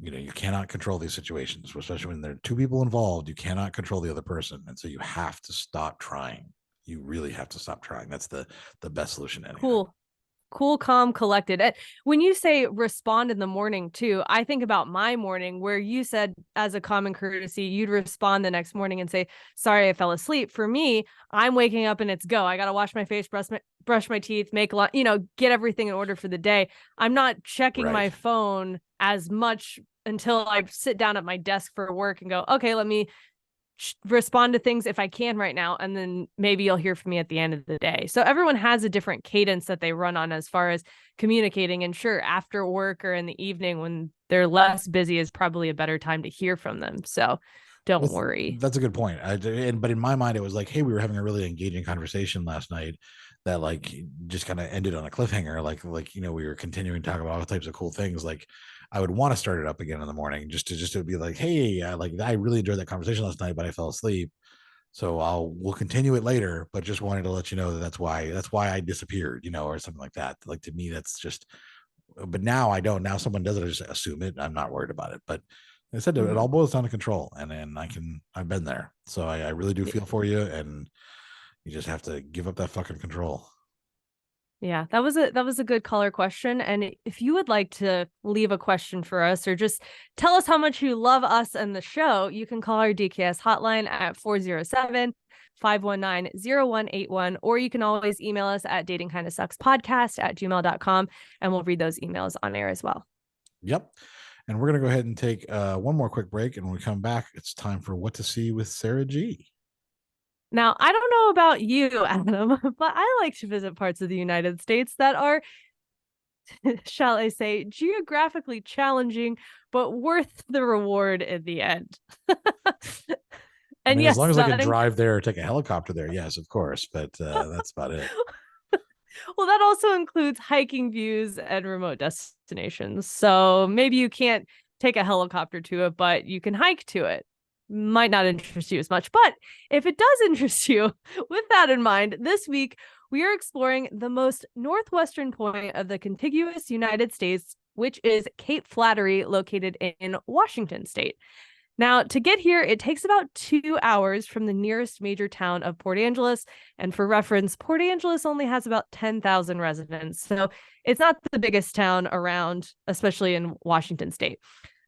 you cannot control these situations, especially when there are two people involved. You cannot control the other person, and so you have to stop trying. You really have to stop trying. That's the best solution to anything. Cool, calm, collected. When you say respond in the morning too, I think about my morning, where you said as a common courtesy, you'd respond the next morning and say, sorry, I fell asleep. For me, I'm waking up and it's go. I got to wash my face, brush my teeth, get everything in order for the day. I'm not checking my phone as much until I sit down at my desk for work and go, okay, let me respond to things if I can right now, and then maybe you'll hear from me at the end of the day. So everyone has a different cadence that they run on as far as communicating, and sure, after work or in the evening when they're less busy is probably a better time to hear from them. So don't worry. That's a good point. But in my mind, it was like, hey, we were having a really engaging conversation last night that like just kind of ended on a cliffhanger. Like, you know, we were continuing to talk about all types of cool things. Like I would want to start it up again in the morning just to be like, hey, I really enjoyed that conversation last night, but I fell asleep. So we'll continue it later, but just wanted to let you know that's why I disappeared, you know, or something like that. Like to me, that's just, but now I don't, now someone does it, I just assume it. I'm not worried about it, but I said it all boils down to control, and I've been there. So I really do feel for you, and you just have to give up that fucking control. Yeah, that was a good caller question. And if you would like to leave a question for us or just tell us how much you love us and the show, you can call our DKS hotline at 407-519-0181, or you can always email us at datingkindasuckspodcast@gmail.com, and we'll read those emails on air as well. Yep. And we're going to go ahead and take one more quick break. And when we come back, it's time for What to See with Sarah G. Now, I don't know about you, Adam, but I like to visit parts of the United States that are, shall I say, geographically challenging, but worth the reward in the end. And yes, as long as I can drive there or take a helicopter there, yes, of course. But that's about it. Well, that also includes hiking views and remote destinations. So maybe you can't take a helicopter to it, but you can hike to it. Might not interest you as much. But if it does interest you, with that in mind, this week we are exploring the most northwestern point of the contiguous United States, which is Cape Flattery, located in Washington State. Now, to get here, it takes about 2 hours from the nearest major town of Port Angeles. And for reference, Port Angeles only has about 10,000 residents. So it's not the biggest town around, especially in Washington State.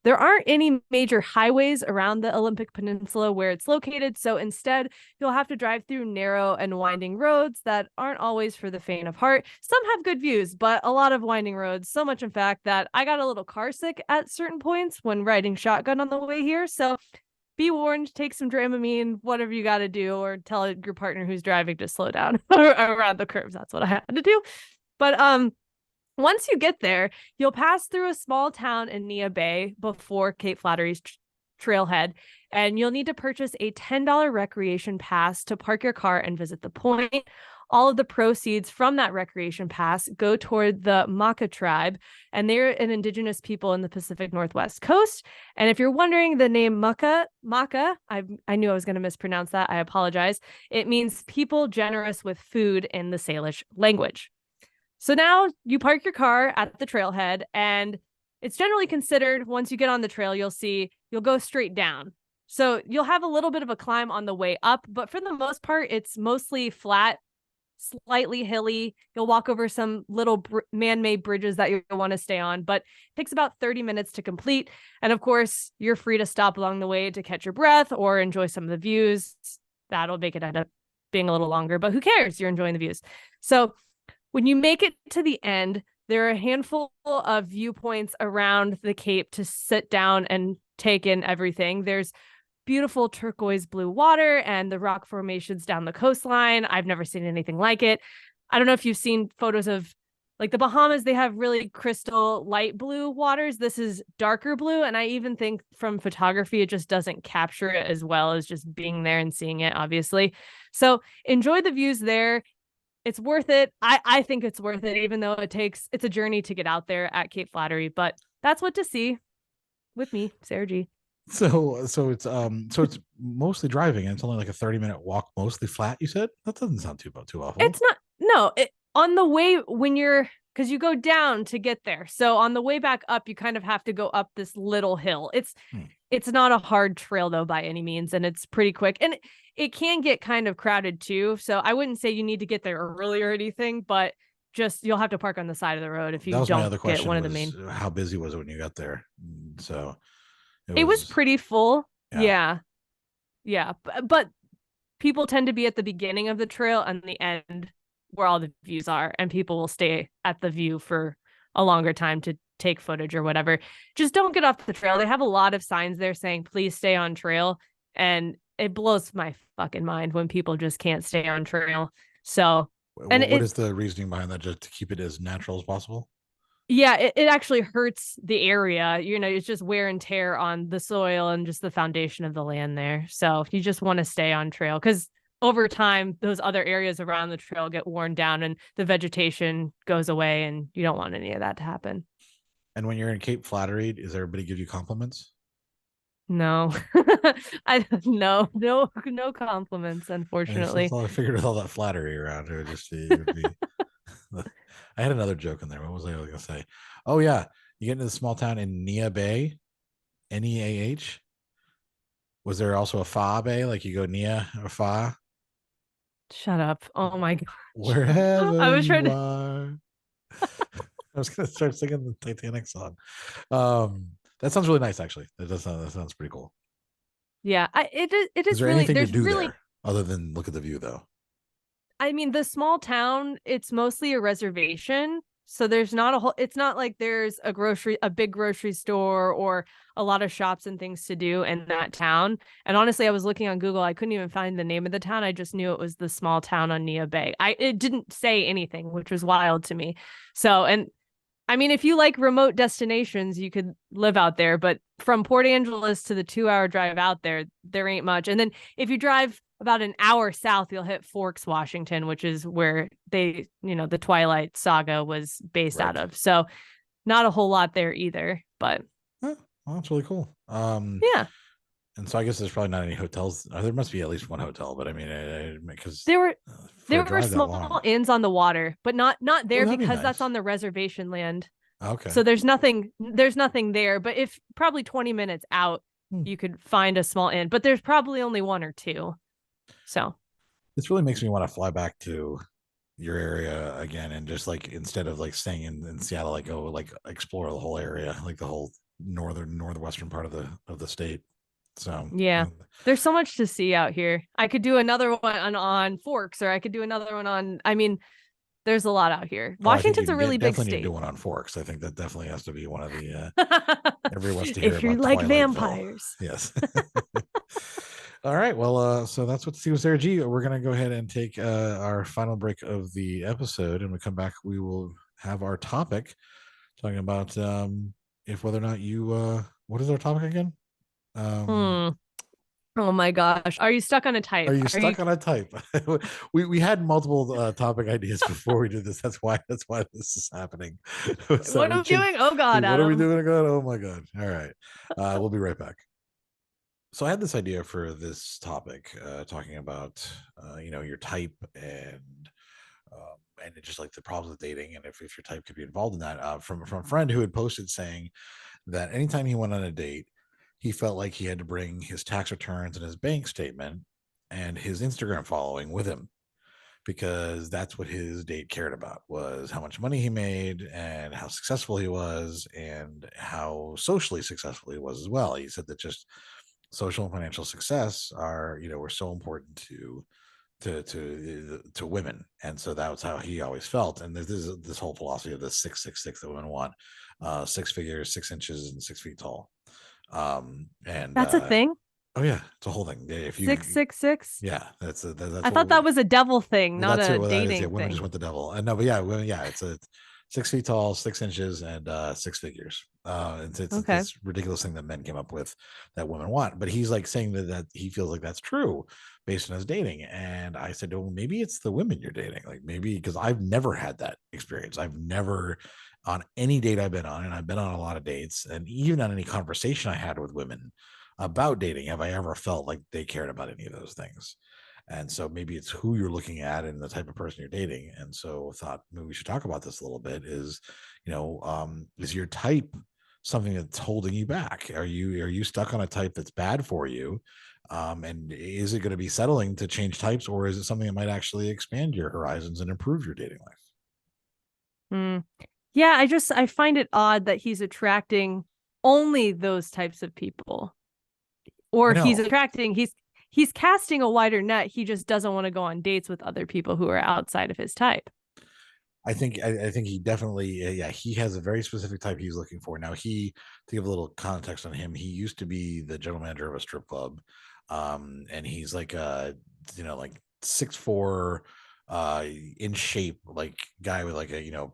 There aren't any major highways around the Olympic Peninsula where it's located. So instead, you'll have to drive through narrow and winding roads that aren't always for the faint of heart. Some have good views, but a lot of winding roads. So much, in fact, that I got a little car sick at certain points when riding shotgun on the way here. So be warned, take some Dramamine, whatever you got to do, or tell your partner who's driving to slow down around the curves. That's what I had to do. But once you get there, you'll pass through a small town in Nia Bay before Cape Flattery's trailhead, and you'll need to purchase a $10 recreation pass to park your car and visit the point. All of the proceeds from that recreation pass go toward the Maka tribe, and they're an indigenous people in the Pacific Northwest coast. And if you're wondering, the name Maka, I knew I was going to mispronounce that. I apologize. It means people generous with food in the Salish language. So now you park your car at the trailhead, and it's generally considered, once you get on the trail, you'll go straight down. So you'll have a little bit of a climb on the way up, but for the most part, it's mostly flat, slightly hilly. You'll walk over some little man-made bridges that you'll want to stay on, but it takes about 30 minutes to complete. And of course, you're free to stop along the way to catch your breath or enjoy some of the views. That'll make it end up being a little longer, but who cares? You're enjoying the views. So when you make it to the end, there are a handful of viewpoints around the Cape to sit down and take in everything. There's beautiful turquoise blue water and the rock formations down the coastline. I've never seen anything like it. I don't know if you've seen photos of like the Bahamas. They have really crystal light blue waters. This is darker blue. And I even think from photography, it just doesn't capture it as well as just being there and seeing it, obviously. So enjoy the views there. It's worth it. I think it's worth it, even though it's a journey to get out there at Cape Flattery. But that's what to see with me, Sarah G. So it's mostly driving, and it's only like a 30-minute walk, mostly flat. You said that doesn't sound too awful. It's not. No, on the way because you go down to get there. So on the way back up, you kind of have to go up this little hill. It's not a hard trail though by any means, and it's pretty quick. And it can get kind of crowded too. So I wouldn't say you need to get there early or anything, but just you'll have to park on the side of the road if you don't get one of the main. How busy was it when you got there? So it was pretty full. Yeah. But people tend to be at the beginning of the trail and the end where all the views are, and people will stay at the view for a longer time to take footage or whatever. Just don't get off the trail. They have a lot of signs there saying, please stay on trail. And it blows my fucking mind when people just can't stay on trail. So, and what is the reasoning behind that? Just to keep it as natural as possible? Yeah, it actually hurts the area. It's just wear and tear on the soil and just the foundation of the land there. So you just want to stay on trail because over time, those other areas around the trail get worn down and the vegetation goes away, and you don't want any of that to happen. And when you're in Cape Flattery, does everybody give you compliments? No, no compliments, unfortunately. I figured with all that flattery around, it would be. I had another joke in there. What was I going to say? Oh yeah, you get into the small town in Nia Bay, Neah. Was there also a Fa Bay? Like you go Nia or Fa? Shut up! Oh my god! Wherever I was you trying to. are. I was going to start singing the Titanic song. That sounds really nice, actually. That sounds pretty cool. Yeah, it is. Is there really, anything to there's do really, there other than look at the view, though? I mean, the small town, it's mostly a reservation. So there's not a whole, it's not like there's a big grocery store or a lot of shops and things to do in that town. And honestly, I was looking on Google. I couldn't even find the name of the town. I just knew it was the small town on Nia Bay. It didn't say anything, which was wild to me. So, and I mean, if you like remote destinations, you could live out there, but from Port Angeles to the 2-hour drive out there ain't much. And then if you drive about an hour south, you'll hit Forks, Washington, which is where the Twilight saga was based out of. So not a whole lot there either, but. Well, that's really cool. Yeah. And so I guess there's probably not any hotels. There must be at least one hotel, but I mean, because there were small inns on the water, but not there because that's on the reservation land. Okay. So there's nothing there, but if probably 20 minutes out, you could find a small inn, but there's probably only one or two. So this really makes me want to fly back to your area again, and just like instead of like staying in Seattle, like go like explore the whole area, like the whole northwestern part of the state. So yeah, there's so much to see out here. I could do another one on Forks, or I could do another one on. I mean, there's a lot out here. Washington's a really big state. Definitely need to do one on Forks. I think that definitely has to be one of the. Everyone wants to hear if you like vampires. Yes. All right. Well, so that's what to see with Sarah G. We're gonna go ahead and take our final break of the episode, and when we come back, we will have our topic talking about if whether or not you. What is our topic again? Oh my gosh. Are you stuck on a type? Are you stuck on a type? we had multiple topic ideas before we did this. That's why this is happening. What are we doing? Oh God, What Adam. are we doing? Oh my God. All right. We'll be right back. So I had this idea for this topic, talking about your type and just like the problems of dating, and if your type could be involved in that, from a friend who had posted saying that anytime he went on a date, he felt like he had to bring his tax returns and his bank statement and his Instagram following with him, because that's what his date cared about, was how much money he made and how successful he was and how socially successful he was as well. He said that just social and financial success were so important to women, and so that was how he always felt. And there's this whole philosophy of the 666 that women want, 6 figures, 6 inches, and 6 feet tall. And that's a thing. Oh yeah, it's a whole thing. If you 666, yeah, that's I thought that was a devil thing, not a dating thing. Women just want the devil. No, but yeah, it's a 6 feet tall, 6 inches, and 6 figures. It's this ridiculous thing that men came up with that women want. But he's like saying that he feels like that's true based on his dating. And I said, well, maybe it's the women you're dating. Like maybe, because I've never had that experience. I've never, on any date I've been on, and I've been on a lot of dates, and even on any conversation I had with women about dating, have I ever felt like they cared about any of those things. And so maybe it's who you're looking at and the type of person you're dating. And so I thought maybe we should talk about this a little bit. Is your type something that's holding you back? Are you stuck on a type that's bad for you? And is it going to be settling to change types, or is it something that might actually expand your horizons and improve your dating life? Yeah, I find it odd that he's attracting only those types of people, or he's casting a wider net. He just doesn't want to go on dates with other people who are outside of his type. I think he definitely, he has a very specific type he's looking for. Now, to give a little context on him, he used to be the general manager of a strip club. And he's like, like 6'4", in shape, like guy with like a,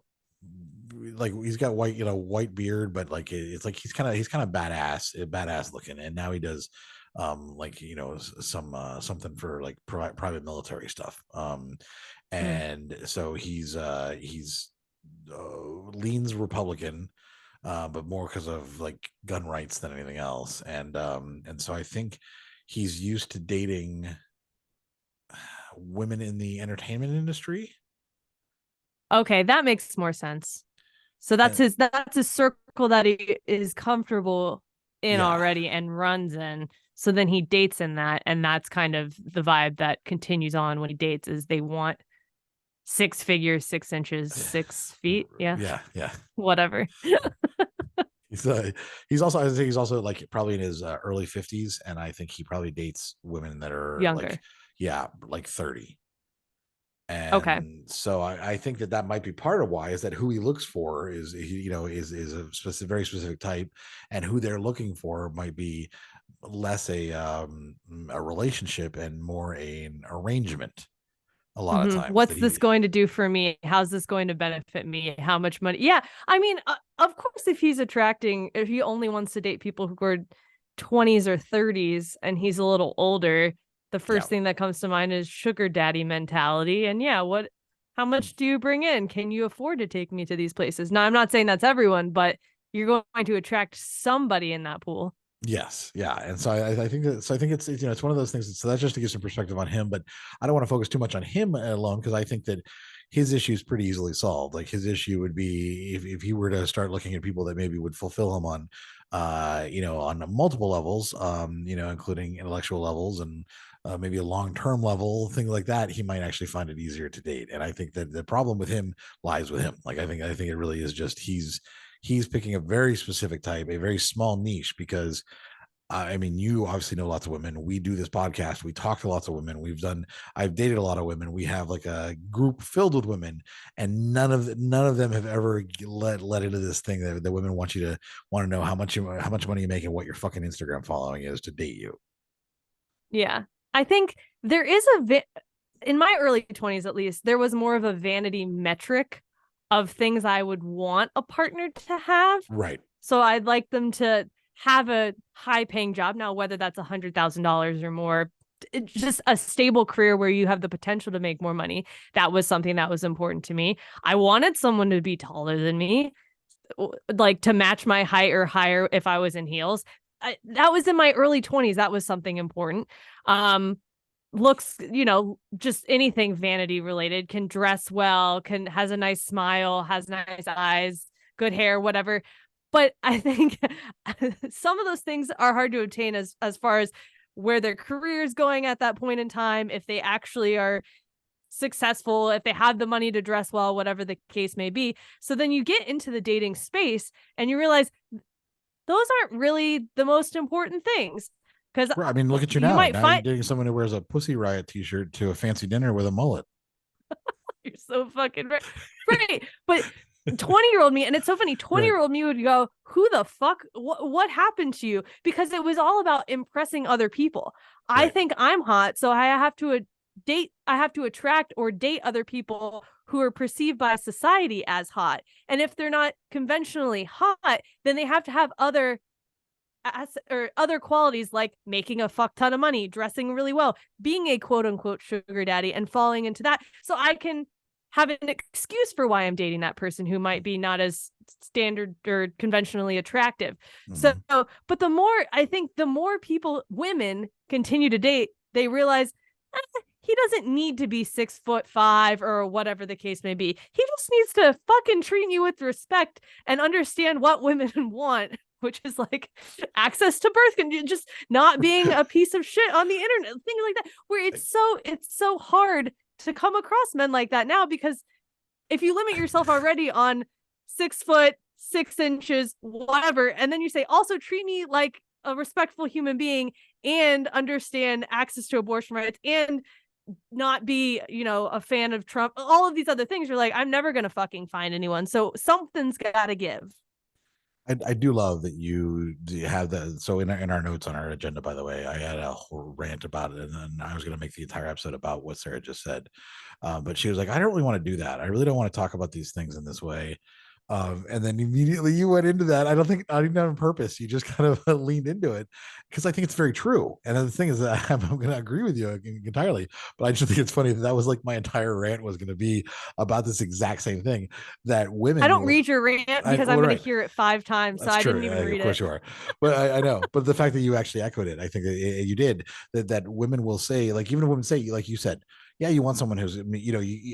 like he's got white beard, but like it's like he's kind of badass looking, and now he does something for like private military stuff. And so he's leans Republican, but more because of like gun rights than anything else. And so I think he's used to dating women in the entertainment industry. Okay, that makes more sense. So that's his circle that he is comfortable in already and runs in. So then he dates in that, and that's kind of the vibe that continues on when he dates, is they want 6 figures, 6 inches, 6 feet. Yeah. Whatever. He's also like probably in his early 50s, and I think he probably dates women that are younger. Like 30. And okay. So I think that might be part of why, is that who he looks for is a very specific type, and who they're looking for might be less a relationship and more an arrangement. A lot of times. What's this going to do for me? How's this going to benefit me? How much money? Yeah. I mean, of course, if he only wants to date people who are 20s or 30s and he's a little older, the first thing that comes to mind is sugar daddy mentality. And how much do you bring in? Can you afford to take me to these places? Now, I'm not saying that's everyone, but you're going to attract somebody in that pool. Yes. Yeah. And so I think it's it's one of those things. So that's just to give some perspective on him, but I don't want to focus too much on him alone, because I think that his issue is pretty easily solved. Like his issue would be if he were to start looking at people that maybe would fulfill him on, on multiple levels, including intellectual levels and maybe a long-term level, thing like that, he might actually find it easier to date. And I think that the problem with him lies with him. Like I think it really is just he's picking a very specific type, a very small niche, because I mean, you obviously know lots of women. We do this podcast. We talk to lots of women. I've dated a lot of women. We have like a group filled with women, and none of them have ever let into this thing that the women want to know how much money you make and what your fucking Instagram following is to date you. Yeah. I think there is in my early 20s, at least, there was more of a vanity metric of things I would want a partner to have. Right. So I'd like them to have a high paying job. Now, whether that's $100,000 or more, just a stable career where you have the potential to make more money. That was something that was important to me. I wanted someone to be taller than me, like to match my height or higher if I was in heels. That was in my early 20s. That was something important. Looks, just anything vanity related, can dress well, has a nice smile, has nice eyes, good hair, whatever. But I think some of those things are hard to obtain as far as where their career is going at that point in time, if they actually are successful, if they have the money to dress well, whatever the case may be. So then you get into the dating space and you realize those aren't really the most important things. Because I mean, look at you now. You're dating someone who wears a Pussy Riot t-shirt to a fancy dinner with a mullet. You're so fucking right. Right. But 20-year-old me, and it's so funny, 20-year-old me would go, who the fuck, what happened to you? Because it was all about impressing other people. Right. I think I'm hot, so I have to attract or date other people who are perceived by society as hot. And if they're not conventionally hot, then they have to have other qualities, like making a fuck ton of money, dressing really well, being a quote unquote sugar daddy, and falling into that. So I can have an excuse for why I'm dating that person who might be not as standard or conventionally attractive. Mm-hmm. So, but the more women continue to date, they realize he doesn't need to be 6'5" or whatever the case may be. He just needs to fucking treat you with respect and understand what women want, which is like access to birth control, just not being a piece of shit on the internet, things like that, where it's so hard to come across men like that now, because if you limit yourself already on 6 foot, 6 inches, whatever, and then you say, also treat me like a respectful human being and understand access to abortion rights and not be, a fan of Trump, all of these other things, you're like, I'm never going to fucking find anyone. So something's got to give. I do love that you have that. So in our notes on our agenda, by the way, I had a whole rant about it, and then I was going to make the entire episode about what Sarah just said. But she was like, I don't really want to do that. I really don't want to talk about these things in this way. And then immediately you went into that. I don't think, not even on purpose. You just kind of leaned into it because I think it's very true. And the thing is that I'm going to agree with you entirely, but I just think it's funny that was like my entire rant was going to be about this exact same thing, that women. I don't read your rant because I'm going to hear it 5 times. That's so I true. didn't even read it. Of course you are. But I know. But the fact that you actually echoed it, I think that you did, that women will say, like, even women say, like you said, yeah, you want someone who's,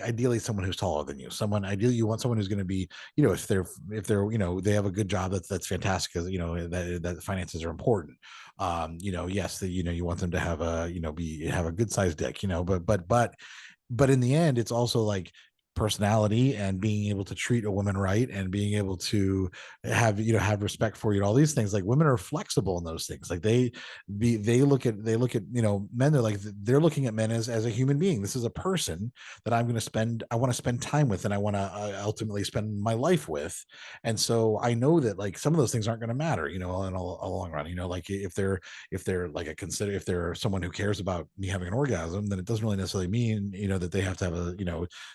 ideally someone who's taller than you. Ideally you want someone who's going to be, if they're, they have a good job, that's fantastic, because, that finances are important. Yes, you want them to have have a good sized dick, but in the end, it's also like personality and being able to treat a woman right and being able to have respect for you and all these things. Like, women are flexible in those things. Like, they look at men, they're looking at men as a human being. This is a person that I want to spend time with, and I want to ultimately spend my life with. And so I know that, like, some of those things aren't going to matter, in a long run. Like, if they're like if they're someone who cares about me having an orgasm, then it doesn't really necessarily mean that they have to have a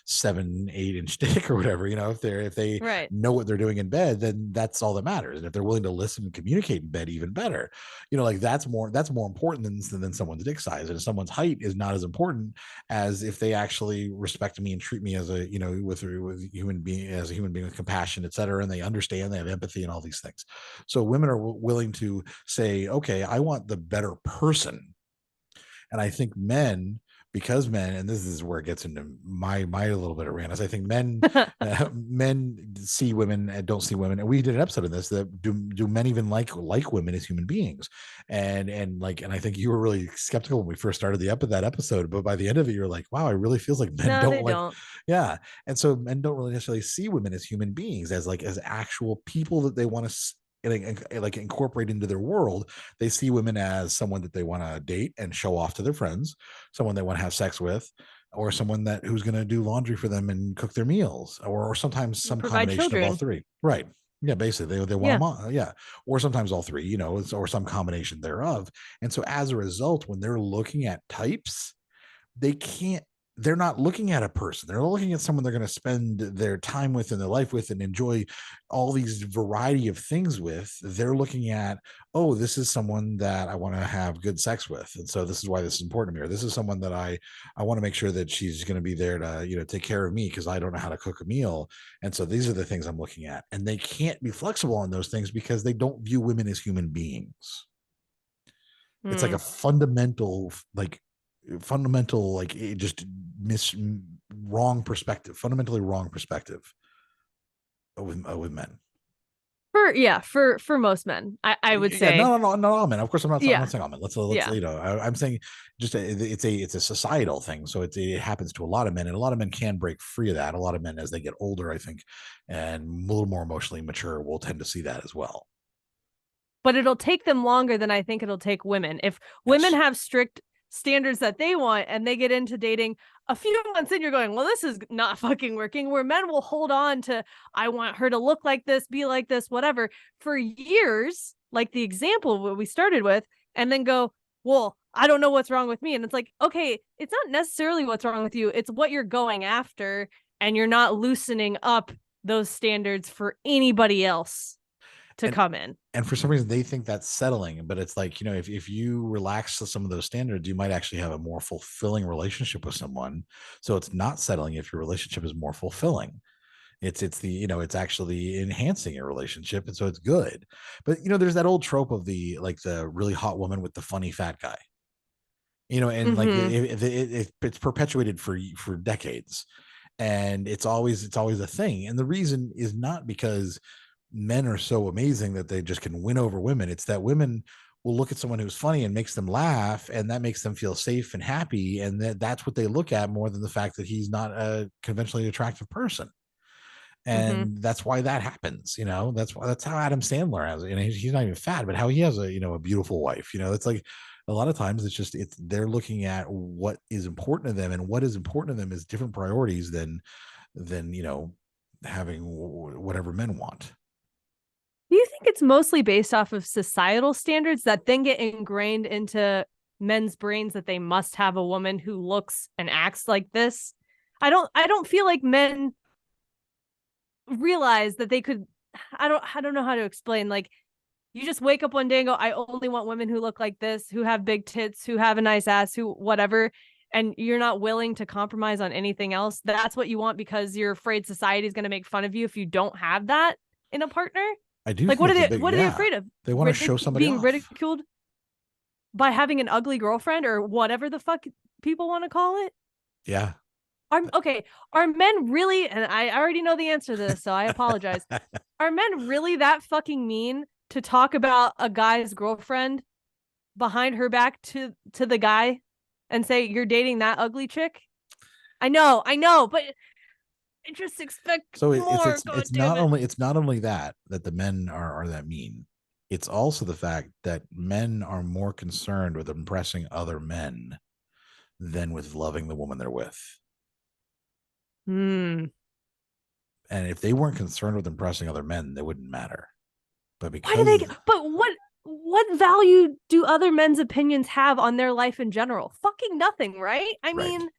7-8 inch dick or whatever. If they right. know what they're doing in bed, then that's all that matters. And if they're willing to listen and communicate in bed, even better. Like, that's more important than someone's dick size. And someone's height is not as important as if they actually respect me and treat me as a with human being, as a human being with compassion, etc. And they understand, they have empathy and all these things. So women are willing to say, okay, I want the better person. And I think men, because men, and this is where it gets into my little bit of rant, is I think men men see women and don't see women. And we did an episode of this, that do men even like women as human beings? And I think you were really skeptical when we first started that episode, but by the end of it, you're like, wow, it really feels like men don't. Yeah. And so men don't really necessarily see women as human beings, as actual people that they want to like incorporate into their world. They see women as someone that they want to date and show off to their friends, someone they want to have sex with, or someone who's going to do laundry for them and cook their meals, or sometimes some combination of all three. Right. Yeah, basically they want them, or sometimes all three, or some combination thereof. And so as a result, when they're looking at types, they're not looking at a person. They're looking at someone they're going to spend their time with and their life with and enjoy all these variety of things with. They're looking at, oh, this is someone that I want to have good sex with. And so this is why this is important to me. Or this is someone that I want to make sure that she's going to be there to, take care of me because I don't know how to cook a meal. And so these are the things I'm looking at. And they can't be flexible on those things because they don't view women as human beings. It's like a fundamentally wrong perspective with men. For most men, I would say. No, all men. Of course, I'm not saying all men. Let's I'm saying just it's a societal thing. So it happens to a lot of men, and a lot of men can break free of that. A lot of men, as they get older, I think, and a little more emotionally mature, will tend to see that as well. But it'll take them longer than I think it'll take women. If women have strict standards that they want and they get into dating a few months in, you're going, well, this is not fucking working. Where men will hold on to, I want her to look like this, be like this, whatever, for years, like the example we started with, and then go, well, I don't know what's wrong with me. And it's like, okay, it's not necessarily what's wrong with you. It's what you're going after, and you're not loosening up those standards for anybody else to come in. And for some reason they think that's settling, but it's like, if you relax some of those standards, you might actually have a more fulfilling relationship with someone. So it's not settling if your relationship is more fulfilling. It's actually enhancing your relationship. And so it's good. But there's that old trope of the really hot woman with the funny fat guy, and it's perpetuated for decades. And it's always a thing. And the reason is not because men are so amazing that they just can win over women. It's that women will look at someone who's funny and makes them laugh, and that makes them feel safe and happy. And that's what they look at more than the fact that he's not a conventionally attractive person. And that's why that happens. That's how Adam Sandler has it. He's not even fat, but how he has a beautiful wife. It's like a lot of times they're looking at what is important to them, and what is important to them is different priorities than having whatever men want. Do you think it's mostly based off of societal standards that then get ingrained into men's brains that they must have a woman who looks and acts like this? I don't feel like men realize that they could, I don't know how to explain. Like, you just wake up one day and go, I only want women who look like this, who have big tits, who have a nice ass, who whatever. And you're not willing to compromise on anything else. That's what you want because you're afraid society is going to make fun of you if you don't have that in a partner. I do. Like, what are they afraid of? They want to show somebody being off. ridiculed by having an ugly girlfriend or whatever the fuck people want to call it. Yeah. Are men really, and I already know the answer to this, so I apologize. Are men really that fucking mean to talk about a guy's girlfriend behind her back to the guy and say, you're dating that ugly chick? I know, but I just expect more. It's not only that the men are that mean. It's also the fact that men are more concerned with impressing other men than with loving the woman they're with. And if they weren't concerned with impressing other men, they wouldn't matter. But because but what value do other men's opinions have on their life in general? Fucking nothing, right? I mean,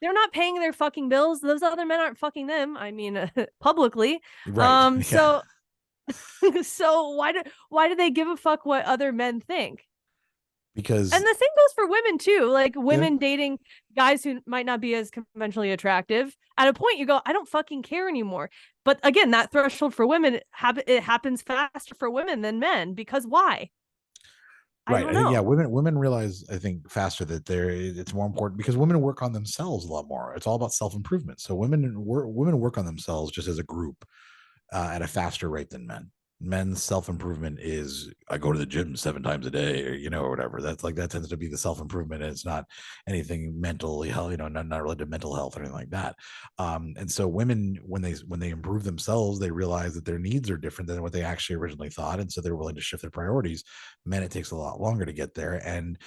they're not paying their fucking bills. Those other men aren't fucking them. I mean, publicly. Right. So why do they give a fuck what other men think? Because, and the same goes for women too. Like women dating guys who might not be as conventionally attractive. At a point, you go, I don't fucking care anymore. But again, that threshold for women, it happens faster for women than men. Because why? Right. I think, women realize, I think, faster that it's more important because women work on themselves a lot more. It's all about self-improvement. So women work on themselves just as a group at a faster rate than men. Men's self-improvement is, I go to the gym 7 times a day, or, or whatever. That's like, that tends to be the self-improvement. And it's not anything mentally health, not related to mental health or anything like that. And so women, when they improve themselves, they realize that their needs are different than what they actually originally thought. And so they're willing to shift their priorities. Men, it takes a lot longer to get there. And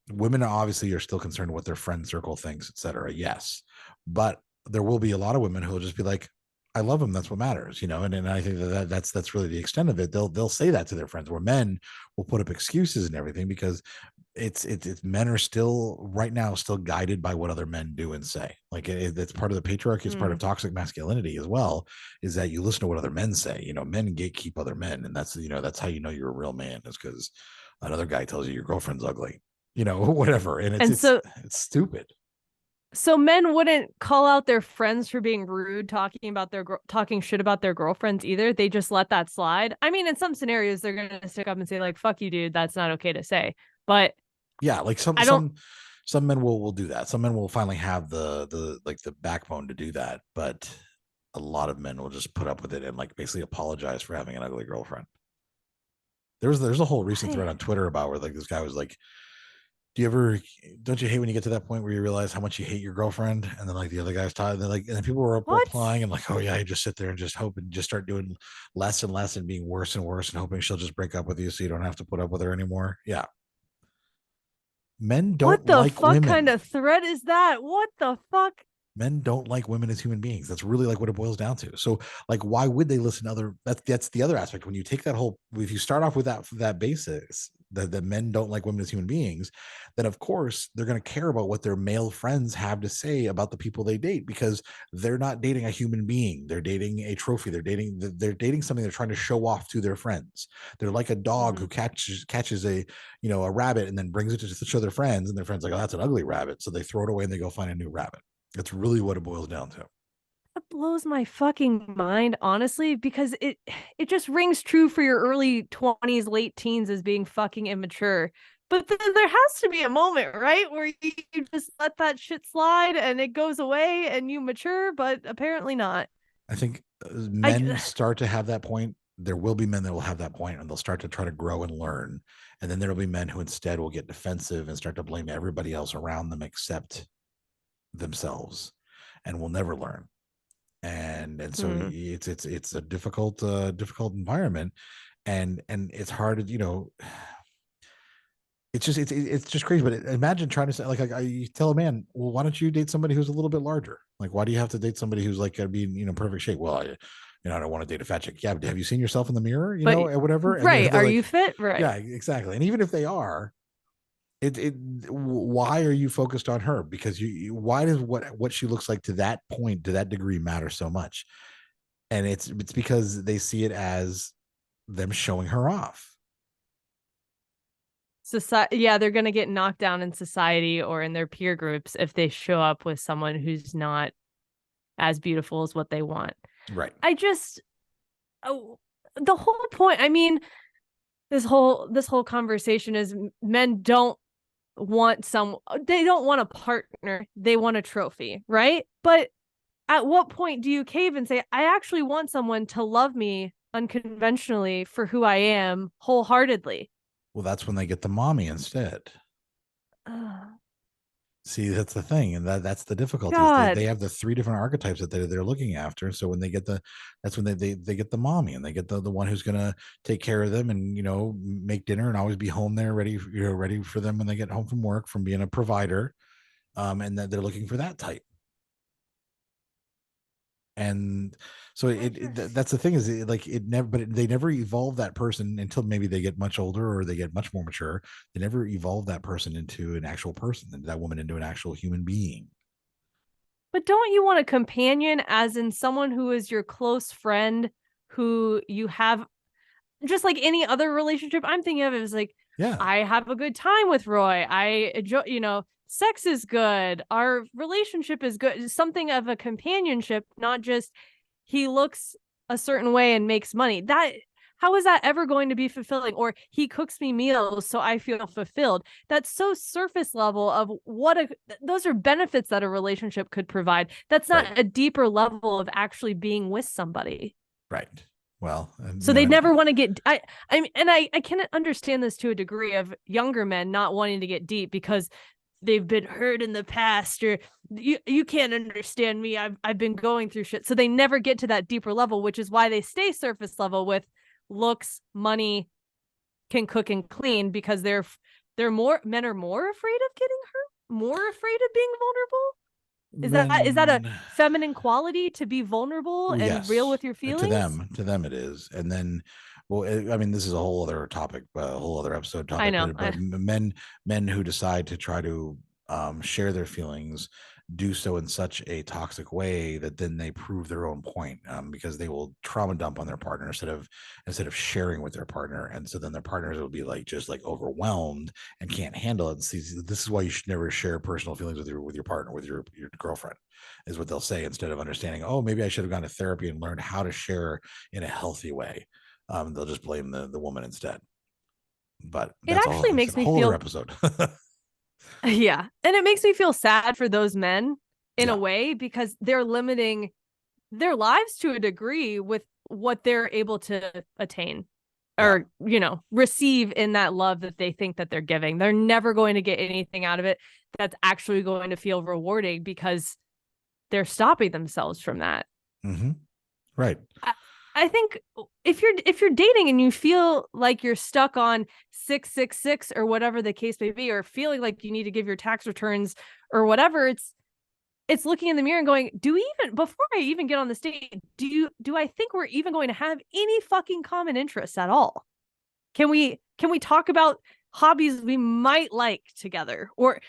women obviously are still concerned with what their friend circle thinks, et cetera. Yes. But there will be a lot of women who will just be like, I love them. That's what matters, and I think that's really the extent of it. They'll say that to their friends, where men will put up excuses and everything because it's men are still right now still guided by what other men do and say. Like it's part of the patriarchy. It's part of toxic masculinity as well, is that you listen to what other men say. Men gatekeep other men, and that's that's how you're a real man, is because another guy tells you your girlfriend's ugly, whatever, and it's stupid. So men wouldn't call out their friends for being rude, talking shit about their girlfriends either. They just let that slide. I mean, in some scenarios, they're gonna stick up and say like, "Fuck you, dude. That's not okay to say." But yeah, like some men will do that. Some men will finally have the backbone to do that. But a lot of men will just put up with it and like basically apologize for having an ugly girlfriend. There's a whole recent thread on Twitter about where like this guy was like, don't you hate when you get to that point where you realize how much you hate your girlfriend? And then like the other guy's tired, and then people were replying and like, oh yeah, I just sit there and just hope and just start doing less and less and being worse and worse and hoping she'll just break up with you so you don't have to put up with her anymore. Yeah. Men don't like women. What kind of thread is that? What the fuck? Men don't like women as human beings. That's really like what it boils down to. So like, why would they listen to other? That's the other aspect. When you take that whole, if you start off with that basis, that men don't like women as human beings, then of course they're going to care about what their male friends have to say about the people they date, because they're not dating a human being. They're dating a trophy. They're dating something they're trying to show off to their friends. They're like a dog who catches a rabbit and then brings it to show their friends, and their friends like, oh, that's an ugly rabbit. So they throw it away and they go find a new rabbit. That's really what it boils down to. That blows my fucking mind, honestly, because it just rings true for your early 20s, late teens as being fucking immature. But then there has to be a moment, right, where you just let that shit slide and it goes away and you mature, but apparently not. I think men start to have that point. There will be men that will have that point, and they'll start to try to grow and learn. And then there will be men who instead will get defensive and start to blame everybody else around them except themselves, and will never learn. And so it's a difficult environment, and it's hard to, it's just crazy. But imagine trying to say like you tell a man, well, why don't you date somebody who's a little bit larger? Like, why do you have to date somebody who's like be in perfect shape? Well, I don't want to date a fat chick. Yeah, but have you seen yourself in the mirror? Or whatever. And right? Are you fit? Right. Yeah, exactly. And even if they are, why are you focused on her? Because why does what she looks like to that point, to that degree, matter so much? And it's because they see it as them showing her off. Society, yeah, they're going to get knocked down in society or in their peer groups if they show up with someone who's not as beautiful as what they want. Right. The whole point, I mean, this whole conversation is men don't want they don't want a partner, they want a trophy, right? But at what point do you cave and say, I actually want someone to love me unconventionally for who I am wholeheartedly? Well, that's when they get the mommy instead. See, that's the thing, and that's the difficulty. They have the 3 different archetypes that they're looking after. So when they get that's when they get the mommy, and they get the one who's gonna take care of them, and make dinner and always be home there, ready for them when they get home from work, from being a provider, and that they're looking for that type. And so that's the thing, is they never evolve that person until maybe they get much older or they get much more mature. They never evolve that person into an actual person, and that woman into an actual human being. But don't you want a companion, as in someone who is your close friend, who you have, just like any other relationship I'm thinking of, is like, yeah, I have a good time with Roy. I enjoy, sex is good. Our relationship is good. Something of a companionship, not just he looks a certain way and makes money. How is that ever going to be fulfilling? Or he cooks me meals so I feel fulfilled. That's so surface level of those are benefits that a relationship could provide. That's not a deeper level of actually being with somebody. Right. Well, so they never want to get, I can understand this to a degree of younger men not wanting to get deep because they've been hurt in the past, or you can't understand me. I've been going through shit. So they never get to that deeper level, which is why they stay surface level with looks, money, can cook and clean, because men are more afraid of getting hurt, more afraid of being vulnerable. Is that a feminine quality, to be vulnerable and real with your feelings? To them it is. And then, well, I mean, this is a whole other topic, a whole other episode topic. I know. But men who decide to try to share their feelings do so in such a toxic way that then they prove their own point, because they will trauma dump on their partner instead of sharing with their partner. And so then their partners will be just overwhelmed and can't handle it. And see, this is why you should never share personal feelings with your partner, with your girlfriend, is what they'll say, instead of understanding, oh, maybe I should have gone to therapy and learned how to share in a healthy way. They'll just blame the woman instead. But it actually makes me feel episode. Yeah. And it makes me feel sad for those men in a way, because they're limiting their lives to a degree with what they're able to attain or, receive in that love that they think that they're giving. They're never going to get anything out of it that's actually going to feel rewarding, because they're stopping themselves from that. Mm-hmm. Right. I think if you're dating and you feel like you're stuck on 666 or whatever the case may be, or feeling like you need to give your tax returns or whatever, it's looking in the mirror and going, before I even get on this date, do I think we're even going to have any fucking common interests at all? Can we talk about hobbies we might like together, or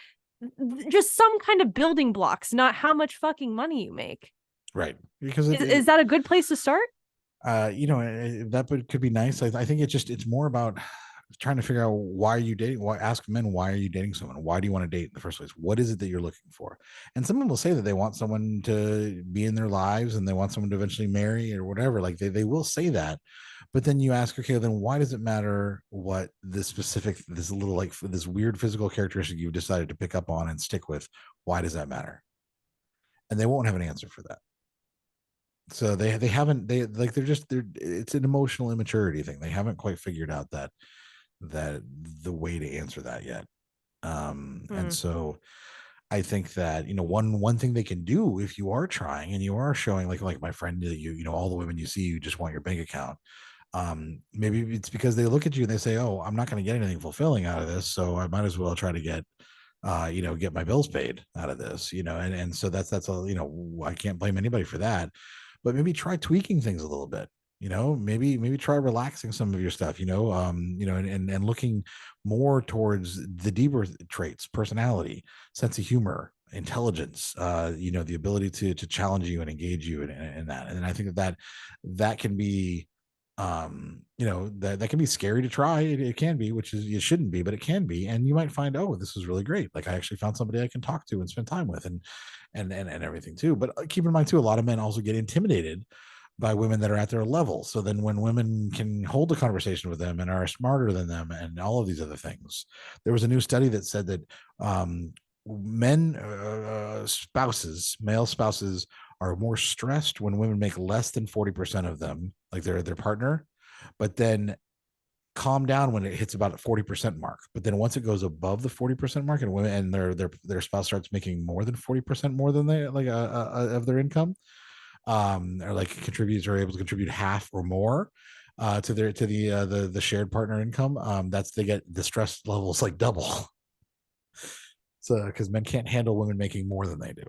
just some kind of building blocks, not how much fucking money you make? Right. Because is that a good place to start? That could be nice. I think it's more about trying to figure out, why are you dating? Ask men, why are you dating someone? Why do you want to date in the first place? What is it that you're looking for? And someone will say that they want someone to be in their lives and they want someone to eventually marry or whatever. Like they will say that, but then you ask, okay, then why does it matter what this little this weird physical characteristic you've decided to pick up on and stick with? Why does that matter? And they won't have an answer for that. So it's an emotional immaturity thing. They haven't quite figured out that the way to answer that yet. And so I think that, one thing they can do, if you are trying and you are showing like my friend, all the women you see, you just want your bank account. Maybe it's because they look at you and they say, oh, I'm not going to get anything fulfilling out of this, so I might as well try to get my bills paid out of this, and so that's all, I can't blame anybody for that. But maybe try tweaking things a little bit, maybe try relaxing some of your stuff, and looking more towards the deeper traits, personality, sense of humor, intelligence, the ability to challenge you and engage you in that. And I think that can be, that can be scary to try. It can be, which is, it shouldn't be, but it can be. And you might find, oh, this is really great. Like I actually found somebody I can talk to and spend time with and everything too. But keep in mind too, a lot of men also get intimidated by women that are at their level. So then when women can hold a conversation with them and are smarter than them and all of these other things, there was a new study that said that male spouses are more stressed when women make less than 40% of them, like their partner, but then calm down when it hits about a 40% mark. But then once it goes above the 40% mark and women and their spouse starts making more than 40% more than they like of their income, or like are able to contribute half or more to the shared partner income, they get the stress levels like double. So because men can't handle women making more than they do.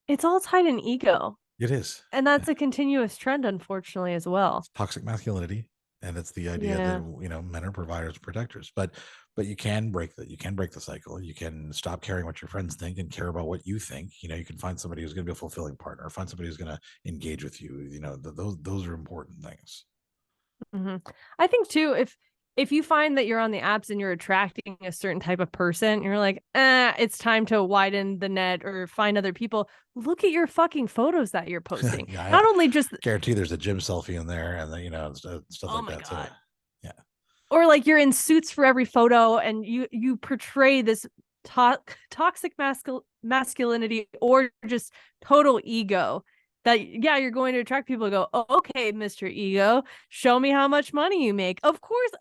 It's all tied in ego. It is. And that's a continuous trend, unfortunately, as well. It's toxic masculinity. And it's the idea that, men are providers and protectors, but you can break that. You can break the cycle. You can stop caring what your friends think and care about what you think. You can find somebody who's going to be a fulfilling partner, find somebody who's going to engage with you. Those are important things. Mm-hmm. I think too, if you find that you're on the apps and you're attracting a certain type of person, you're like, it's time to widen the net or find other people. Look at your fucking photos that you're posting. Yeah, not only just guarantee there's a gym selfie in there and then, stuff like that. God. So, yeah. Or like you're in suits for every photo and you portray this toxic masculinity or just total ego. That, you're going to attract people to go, oh, okay, Mr. Ego, show me how much money you make. Of course,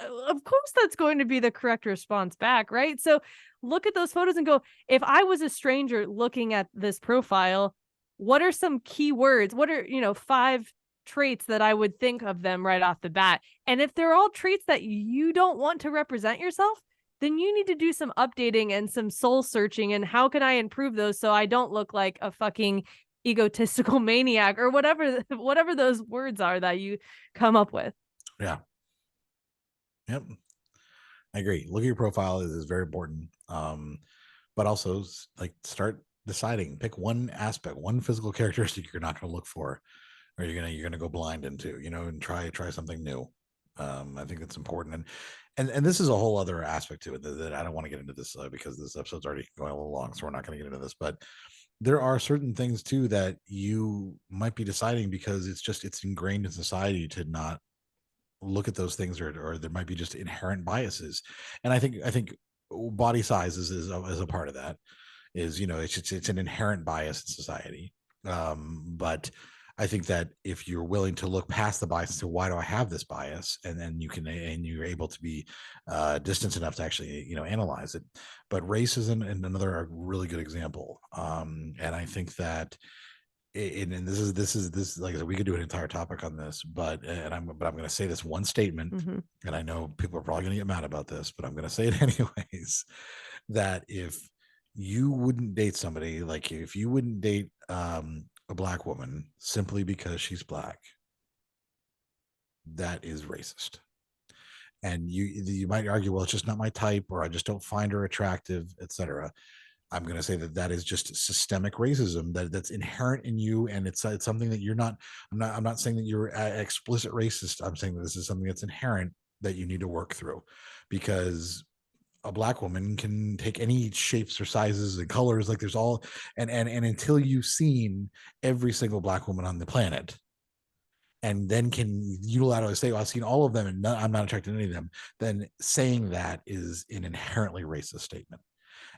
that's going to be the correct response back, right? So look at those photos and go, if I was a stranger looking at this profile, what are some key words? What are, 5 traits that I would think of them right off the bat? And if they're all traits that you don't want to represent yourself, then you need to do some updating and some soul searching. And how can I improve those so I don't look like a fucking egotistical maniac or whatever those words are that you come up with. Yeah. Yep. I agree. Look at your profile is very important. But also like start deciding, pick one aspect, one physical characteristic you're not going to look for, or you're going to go blind into, and try something new. I think that's important. And this is a whole other aspect to it that I don't want to get into this because this episode's already going a little long, so we're not going to get into this, but there are certain things too that you might be deciding because it's ingrained in society to not look at those things, or there might be just inherent biases. And I think body size is a part of that. It's an inherent bias in society. But I think that if you're willing to look past the bias and say, why do I have this bias? And then you're able to be distant enough to actually, analyze it. But race is another really good example. And I think that, and this is like I said, we could do an entire topic on this, but I'm going to say this one statement, and I know people are probably going to get mad about this, but I'm going to say it anyways, that if you wouldn't date somebody, like if you wouldn't date, a black woman simply because she's black, that is racist. And you might argue, well, it's just not my type, or I just don't find her attractive, etc. I'm going to say that is just systemic racism that's inherent in you, and it's something that you're not. I'm not saying that you're explicit racist. I'm saying that this is something that's inherent that you need to work through, because a black woman can take any shapes or sizes and colors, like there's all, and until you've seen every single black woman on the planet, and then can unilaterally say, I've seen all of them and I'm not attracted to any of them, then saying that is an inherently racist statement.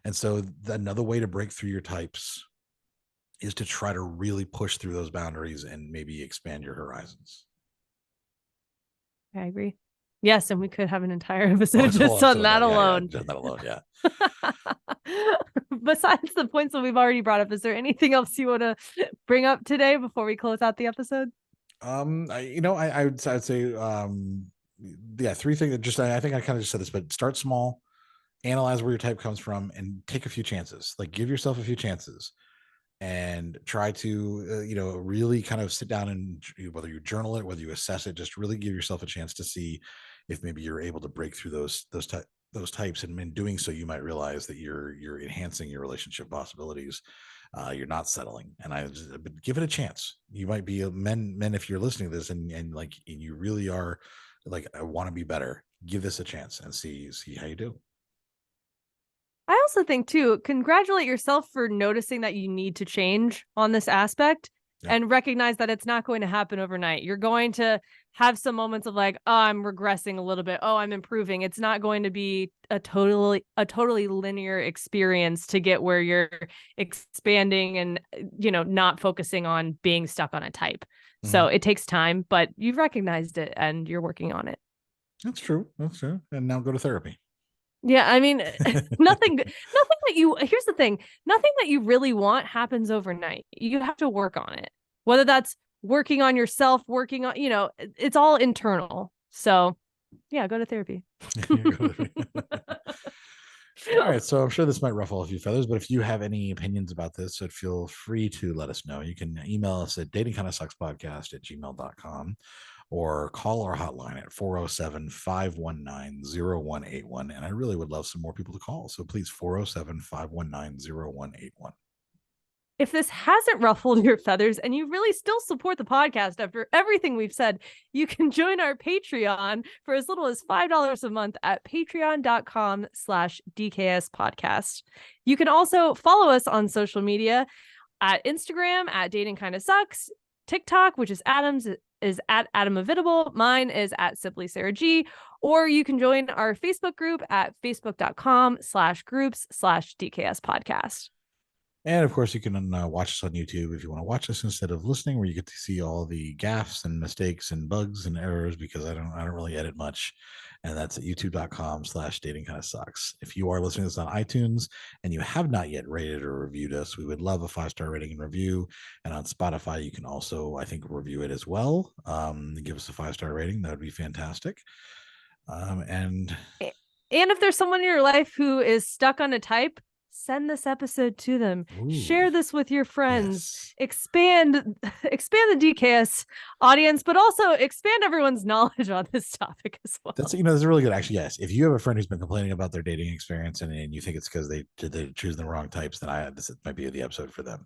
And so another way to break through your types is to try to really push through those boundaries and maybe expand your horizons. I agree. Yes, and we could have an entire episode just on that alone. Just that alone, yeah. Besides the points that we've already brought up, is there anything else you want to bring up today before we close out the episode? I would say, 3 things that just, I think I kind of just said this, but start small, analyze where your type comes from, and take a few chances. Like give yourself a few chances. And try to, really kind of sit down and whether you journal it, whether you assess it, just really give yourself a chance to see if maybe you're able to break through those those types, and in doing so, you might realize that you're enhancing your relationship possibilities. You're not settling, and but give it a chance. You might be men if you're listening to this, and like you really are like, I want to be better. Give this a chance and see how you do. I also think too, congratulate yourself for noticing that you need to change on this aspect. Yeah. And recognize that it's not going to happen overnight. You're going to have some moments of like, oh, I'm regressing a little bit. Oh, I'm improving. It's not going to be a totally linear experience to get where you're expanding and, not focusing on being stuck on a type. Mm-hmm. So it takes time, but you've recognized it and you're working on it. That's true. And now go to therapy. Yeah, I mean, nothing here's the thing, nothing that you really want happens overnight. You have to work on it. Whether that's working on yourself, working on, it's all internal. So yeah, go to therapy. All right, so I'm sure this might ruffle a few feathers, but if you have any opinions about this, so feel free to let us know. You can email us at datingkindasuckspodcast@gmail.com. or call our hotline at 407-519-0181. And I really would love some more people to call. So please, 407-519-0181. If this hasn't ruffled your feathers and you really still support the podcast after everything we've said, you can join our Patreon for as little as $5 a month at patreon.com/DKS Podcast. You can also follow us on social media at Instagram at Dating Kinda Sucks, TikTok, which is Adam's, is at Adam Heathavitable. Mine is at Simply Sarah G. Or you can join our Facebook group at facebook.com/groups/DKS Podcast. And of course, you can watch us on YouTube if you want to watch us instead of listening, where you get to see all the gaffes and mistakes and bugs and errors, because I don't really edit much. And that's at youtube.com/datingkindasucks. If you are listening to this on iTunes and you have not yet rated or reviewed us, we would love a 5-star rating and review. And on Spotify, you can also, I think, review it as well. Give us a 5-star rating. That would be fantastic. And if there's someone in your life who is stuck on a type, send this episode to them. Ooh, share this with your friends. Yes. Expand the DKS audience, but also expand everyone's knowledge on this topic as well. That's that's really good. Actually, yes. If you have a friend who's been complaining about their dating experience and you think it's because they choose the wrong types, then this might be the episode for them.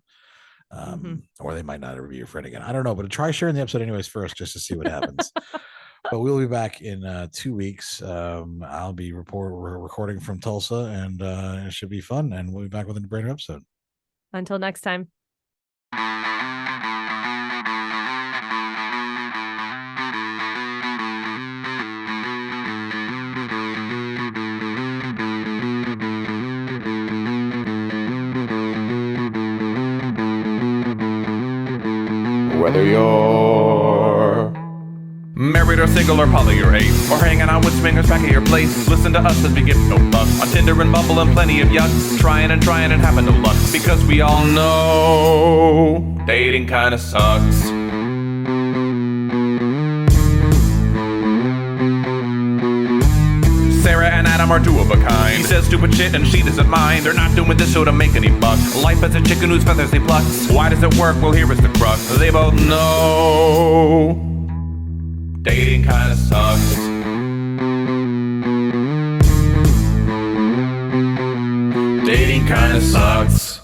Or they might not ever be your friend again. I don't know, but try sharing the episode anyways first, just to see what happens. But we'll be back in 2 weeks. I'll be recording from Tulsa, and it should be fun. And we'll be back with a brand new episode. Until next time. Whether you're married or single or poly or ace, or hanging out with swingers back at your place, listen to us as we give no fuck on Tinder and Bumble and plenty of yuck, trying and having no luck, because we all know dating kinda sucks. Sarah and Adam are 2 of a kind. He says stupid shit and she doesn't mind. They're not doing this show to make any buck. Life as a chicken whose feathers they pluck. Why does it work? Well, here is the crux. They both know dating kinda sucks. Dating kinda sucks.